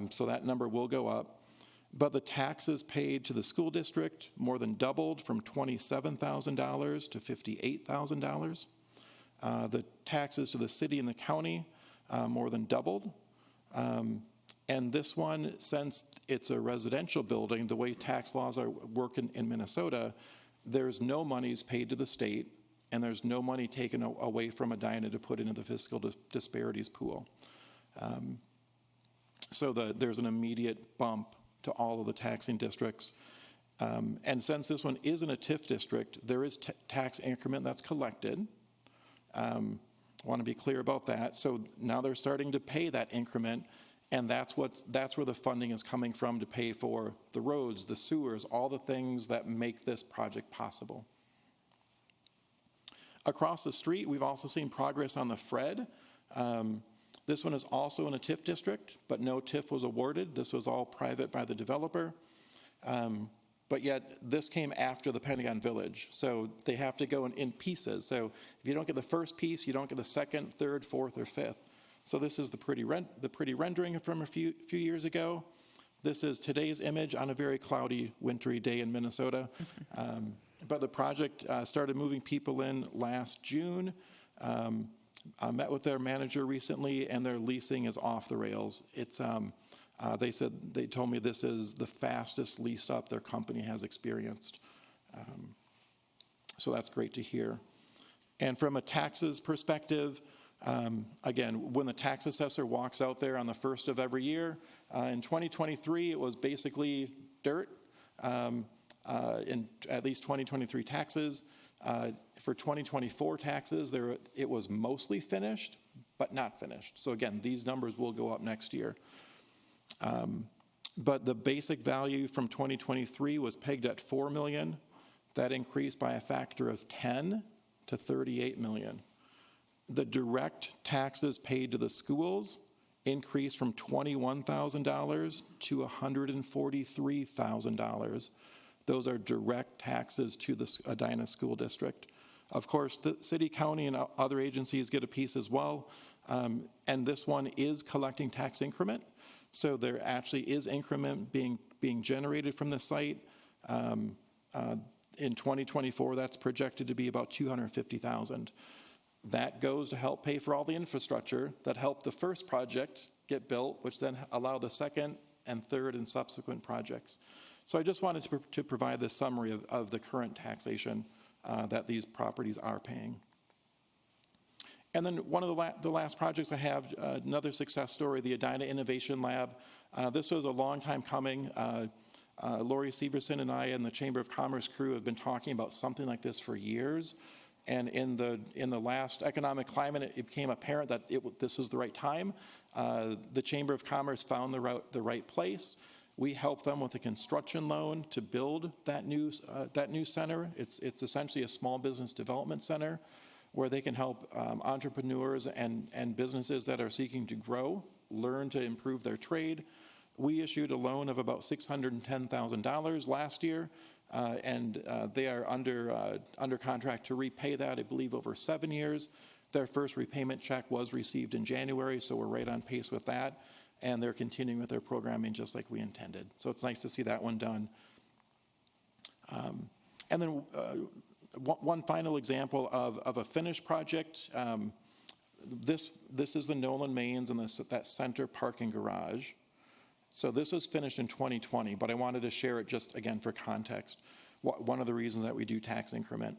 [SPEAKER 10] So that number will go up. But the taxes paid to the school district more than doubled from $27,000 to $58,000. The taxes to the city and the county more than doubled. And this one, since it's a residential building, the way tax laws are working in Minnesota, there's no monies paid to the state, and there's no money taken away from Edina to put into the fiscal disparities pool. So there's an immediate bump to all of the taxing districts. And since this one isn't a TIF district, there is tax increment that's collected. I want to be clear about that. So now they're starting to pay that increment, and that's where the funding is coming from to pay for the roads, the sewers, all the things that make this project possible. Across the street, we've also seen progress on the Fred. This one is also in a TIF district, but no TIF was awarded. This was all private by the developer. But yet, this came after the Pentagon Village, so they have to go in pieces. So if you don't get the first piece, you don't get the second, third, fourth, or fifth. So this is the pretty rendering from a few years ago. This is today's image on a very cloudy, wintry day in Minnesota. But the project started moving people in last June. I met with their manager recently, and their leasing is off the rails. It's they told me this is the fastest lease up their company has experienced. So that's great to hear. And from a taxes perspective, again, when the tax assessor walks out there on the first of every year, in 2023 it was basically dirt. In at least 2023 taxes. For 2024 taxes, it was mostly finished, but not finished. So again, these numbers will go up next year. But the basic value from 2023 was pegged at $4 million. That increased by a factor of 10 to $38 million. The direct taxes paid to the schools increased from $21,000 to $143,000. Those are direct taxes to the Edina School District. Of course, the city, county, and other agencies get a piece as well. And this one is collecting tax increment. So there actually is increment being generated from the site. In 2024, that's projected to be about $250,000. That goes to help pay for all the infrastructure that helped the first project get built, which then allow the second and third and subsequent projects. So I just wanted to provide this summary of the current taxation that these properties are paying. And then one of the last projects I have, another success story, the Edina Innovation Lab. This was a long time coming. Lori Severson and I and the Chamber of Commerce crew have been talking about something like this for years. And in the last economic climate, it became apparent that this was the right time. The Chamber of Commerce found the right place. We helped them with a construction loan to build that new center. It's essentially a small business development center where they can help entrepreneurs and businesses that are seeking to grow learn to improve their trade. We issued a loan of about $610,000 last year, and they are under contract to repay that, I believe, over 7 years. Their first repayment check was received in January, so we're right on pace with that, and they're continuing with their programming just like we intended. So it's nice to see that one done. And then one final example of a finished project. This is the Nolan Mains and that center parking garage. So this was finished in 2020, but I wanted to share it just again for context. One of the reasons that we do tax increment.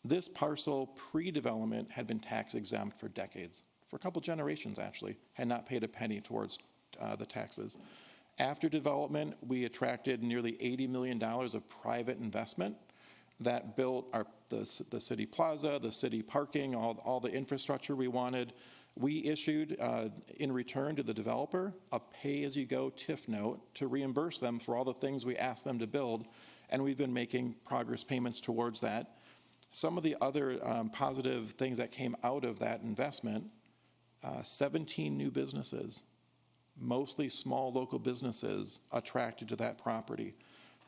[SPEAKER 10] This parcel pre-development had been tax exempt for decades, for a couple generations actually, had not paid a penny towards the taxes. After development, we attracted nearly $80 million of private investment that built the city plaza, the city parking, all the infrastructure we wanted. We issued, in return to the developer, a pay-as-you-go TIF note to reimburse them for all the things we asked them to build, and we've been making progress payments towards that. Some of the other positive things that came out of that investment, 17 new businesses, mostly small local businesses attracted to that property.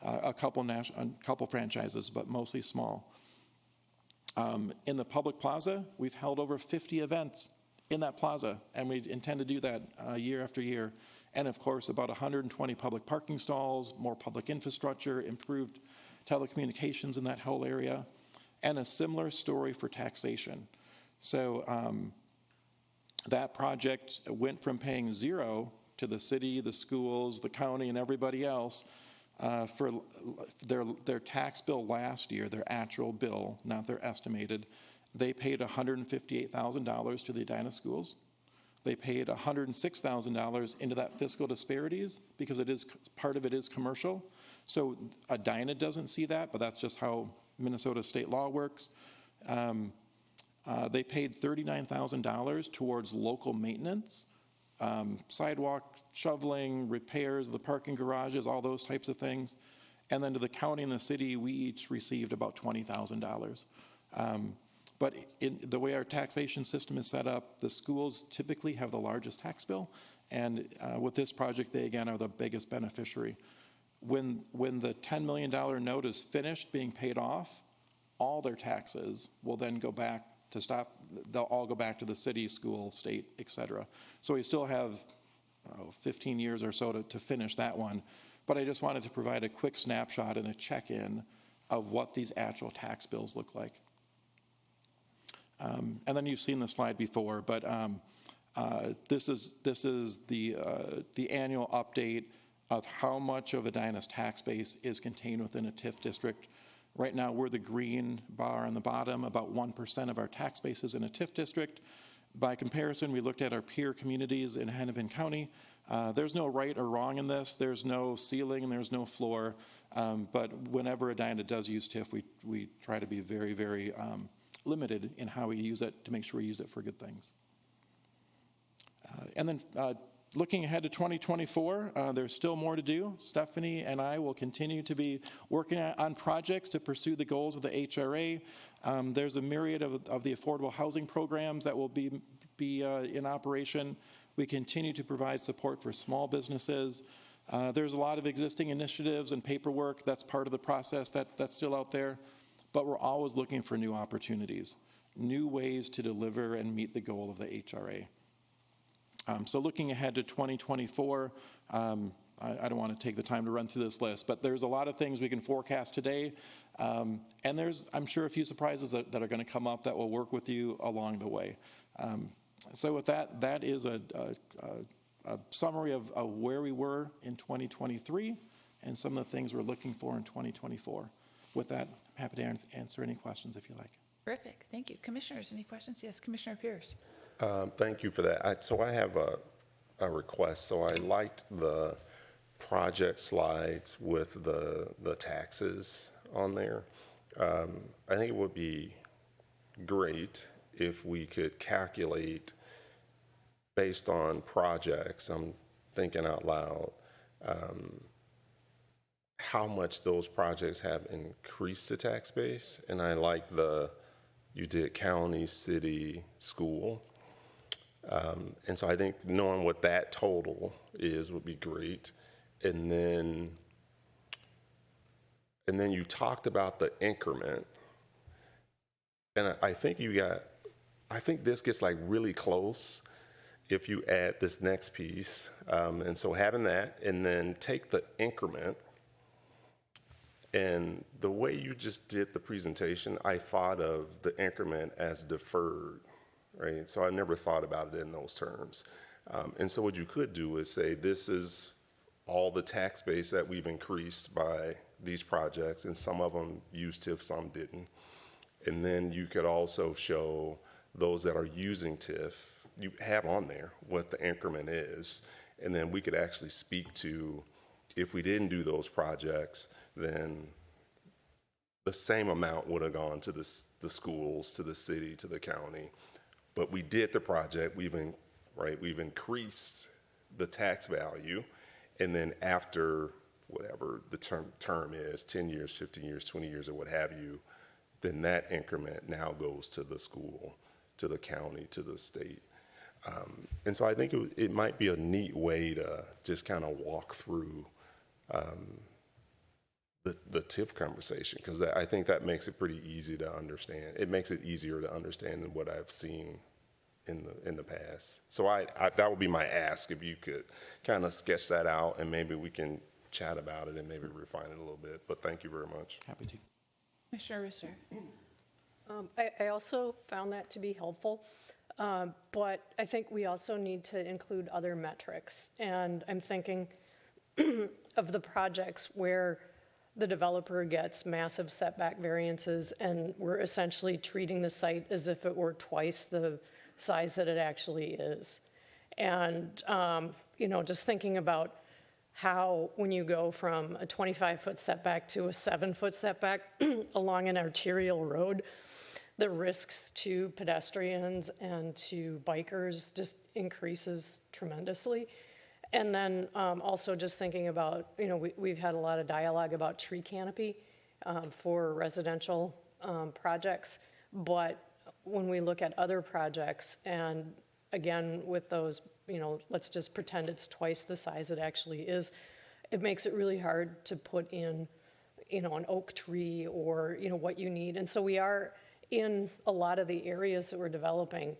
[SPEAKER 10] A couple franchises, but mostly small. In the public plaza, we've held over 50 events in that plaza, and we intend to do that year after year. And of course, about 120 public parking stalls, more public infrastructure, improved telecommunications in that whole area, and a similar story for taxation. So that project went from paying zero to the city, the schools, the county, and everybody else for their tax bill last year, their actual bill, not their estimated. They paid $158,000 to the Edina schools. They paid $106,000 into that fiscal disparities because part of it is commercial. So Edina doesn't see that, but that's just how Minnesota state law works. They paid $39,000 towards local maintenance, sidewalk shoveling, repairs, the parking garages, all those types of things. And then to the county and the city, we each received about $20,000. But in the way our taxation system is set up, the schools typically have the largest tax bill. And with this project, they again are the biggest beneficiary. When the $10 million note is finished being paid off, all their taxes will then go back to stop. They'll all go back to the city, school, state, et cetera. So we still have 15 years or so to finish that one. But I just wanted to provide a quick snapshot and a check-in of what these actual tax bills look like. And then you've seen the slide before, but this is the annual update of how much of Edina's tax base is contained within a TIF district. Right now, we're the green bar on the bottom. About 1% of our tax base is in a TIF district. By comparison, we looked at our peer communities in Hennepin County. There's no right or wrong in this. There's no ceiling and there's no floor. But whenever Edina does use TIF, we try to be very, very limited in how we use it to make sure we use it for good things. And then looking ahead to 2024, there's still more to do. Stephanie and I will continue to be working on projects to pursue the goals of the HRA. There's a myriad of the affordable housing programs that will be in operation. We continue to provide support for small businesses. There's a lot of existing initiatives and paperwork that's part of the process that's still out there. But we're always looking for new opportunities, new ways to deliver and meet the goal of the HRA. So looking ahead to 2024, I don't want to take the time to run through this list, but there's a lot of things we can forecast today. And there's, I'm sure, a few surprises that are going to come up that will work with you along the way. So with that is a summary of where we were in 2023 and some of the things we're looking for in 2024. With that, I'm happy to answer any questions if you like.
[SPEAKER 1] Terrific. Thank you. Commissioners, any questions? Yes, Commissioner Pierce.
[SPEAKER 3] Thank you for that. So I have a request. So I liked the project slides with the taxes on there. I think it would be great if we could calculate based on projects, I'm thinking out loud, how much those projects have increased the tax base. And I like you did county, city, school. And so I think knowing what that total is would be great. And then you talked about the increment. And I think this gets like really close if you add this next piece. And so having that, and then take the increment. And the way you just did the presentation, I thought of the increment as deferred, right? So I never thought about it in those terms. And so what you could do is say, this is all the tax base that we've increased by these projects, and some of them used TIF, some didn't. And then you could also show those that are using TIF, you have on there what the increment is. And then we could actually speak to, if we didn't do those projects, then the same amount would have gone to the schools, to the city, to the county. But we did the project, we've increased the tax value, and then after whatever the term is, 10 years, 15 years, 20 years, or what have you, then that increment now goes to the school, to the county, to the state. And so I think it might be a neat way to just kind of walk through the TIF conversation, because I think that makes it pretty easy to understand. It makes it easier to understand than what I've seen in the past. So that would be my ask, if you could kind of sketch that out, and maybe we can chat about it and maybe refine it a little bit. But thank you very much.
[SPEAKER 5] Happy to.
[SPEAKER 1] Commissioner Risser.
[SPEAKER 7] I also found that to be helpful, but I think we also need to include other metrics. And I'm thinking of the projects where the developer gets massive setback variances, and we're essentially treating the site as if it were twice the size that it actually is. And, just thinking about how, when you go from a 25-foot setback to a 7-foot setback along an arterial road, the risks to pedestrians and to bikers just increases tremendously. And then also just thinking about, we've had a lot of dialogue about tree canopy for residential projects, but when we look at other projects, and again, with those, let's just pretend it's twice the size it actually is, it makes it really hard to put in, an oak tree or, what you need. And so we are, in a lot of the areas that we're developing,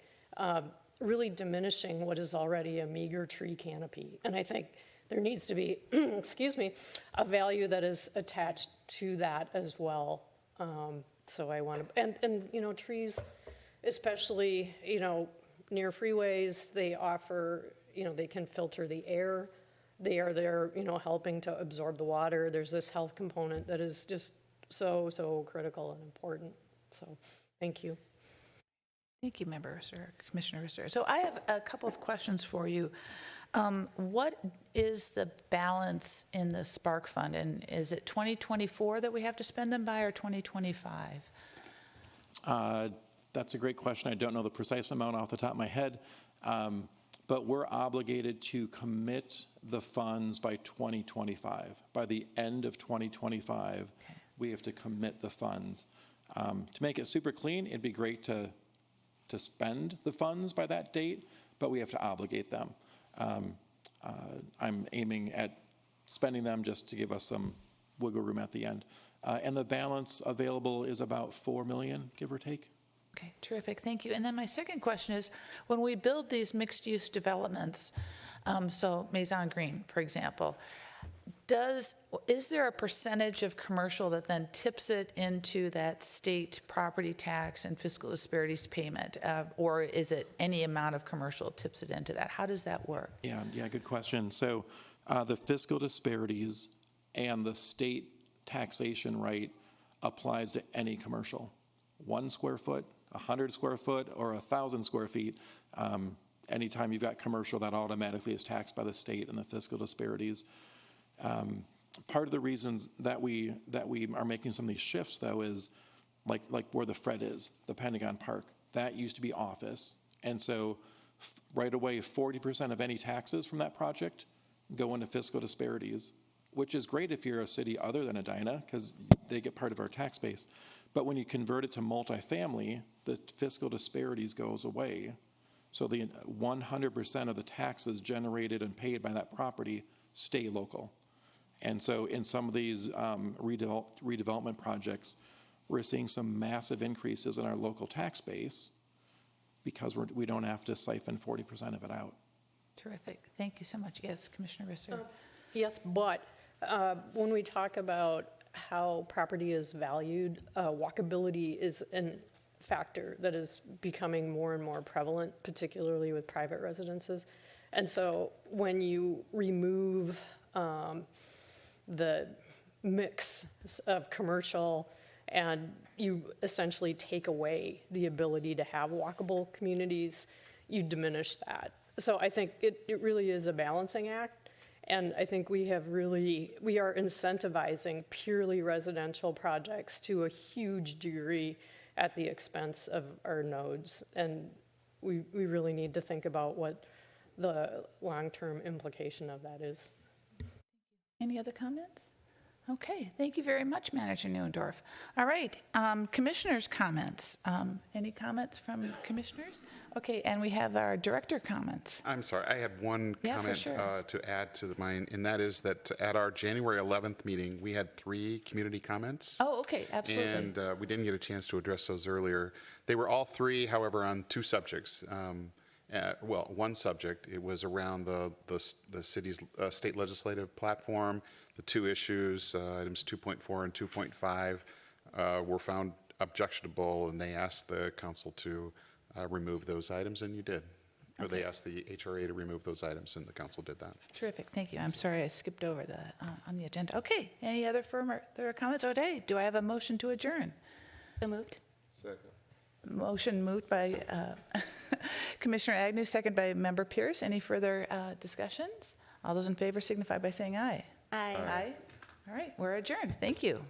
[SPEAKER 7] really diminishing what is already a meager tree canopy. And I think there needs to be, excuse me, a value that is attached to that as well. So I want to, and trees, especially, near freeways, they offer, they can filter the air. They are there, helping to absorb the water. There's this health component that is just so critical and important. So thank you.
[SPEAKER 1] Thank you, Commissioner Risser. So I have a couple of questions for you. What is the balance in the Spark Fund? And is it 2024 that we have to spend them by, or 2025?
[SPEAKER 10] That's a great question. I don't know the precise amount off the top of my head, but we're obligated to commit the funds by 2025. By the end of 2025, we have to commit the funds. To make it super clean, it'd be great to spend the funds by that date, but we have to obligate them. I'm aiming at spending them just to give us some wiggle room at the end. And the balance available is about $4 million, give or take.
[SPEAKER 1] Okay, terrific, thank you. And then my second question is, when we build these mixed-use developments, so Maison Green, for example, is there a percentage of commercial that then tips it into that state property tax and fiscal disparities payment, or is it any amount of commercial tips it into that? How does that work?
[SPEAKER 10] Yeah, good question. So the fiscal disparities and the state taxation rate applies to any commercial. 1 square foot, 100 square foot, or 1,000 square feet. Anytime you've got commercial, that automatically is taxed by the state and the fiscal disparities. Part of the reasons that we are making some of these shifts, though, is like where the Fred is, the Pentagon Park, that used to be office. And so right away, 40% of any taxes from that project go into fiscal disparities, which is great if you're a city other than Edina, because they get part of our tax base. But when you convert it to multifamily, the fiscal disparities goes away. So the 100% of the taxes generated and paid by that property stay local. And so in some of these redevelopment projects, we're seeing some massive increases in our local tax base because we don't have to siphon 40% of it out.
[SPEAKER 1] Terrific. Thank you so much. Yes, Commissioner Risser.
[SPEAKER 7] Yes, but when we talk about how property is valued, walkability is a factor that is becoming more and more prevalent, particularly with private residences. And so when you remove the mix of commercial and you essentially take away the ability to have walkable communities, you diminish that. So I think it really is a balancing act. And I think we are incentivizing purely residential projects to a huge degree at the expense of our nodes. And we really need to think about what the long-term implication of that is.
[SPEAKER 1] Any other comments? Okay, thank you very much, Manager Neuendorf. All right, commissioners' comments. Any comments from commissioners? Okay, and we have our director comments.
[SPEAKER 3] I'm sorry, I had one
[SPEAKER 1] Yeah, for
[SPEAKER 3] comment
[SPEAKER 1] sure.
[SPEAKER 3] to add to mine, and that is that at our January 11th meeting, we had 3 community comments.
[SPEAKER 1] Oh, okay, absolutely.
[SPEAKER 3] And we didn't get a chance to address those earlier. They were all 3, however, on 2 subjects. Well, one subject, it was around the city's state legislative platform. The 2 issues, items 2.4 and 2.5, were found objectionable, and they asked the council to remove those items, and you did. Or they asked the HRA to remove those items, and the council did that.
[SPEAKER 1] Terrific, thank you. I'm sorry I skipped over that on the agenda. Okay, any other further comments? Okay, do I have a motion to adjourn?
[SPEAKER 2] So moved.
[SPEAKER 3] Second.
[SPEAKER 1] Motion moved by Commissioner Agnew, second by Member Pierce. Any further discussions? All those in favor signify by saying aye.
[SPEAKER 2] Aye.
[SPEAKER 1] Aye. All right, we're adjourned. Thank you.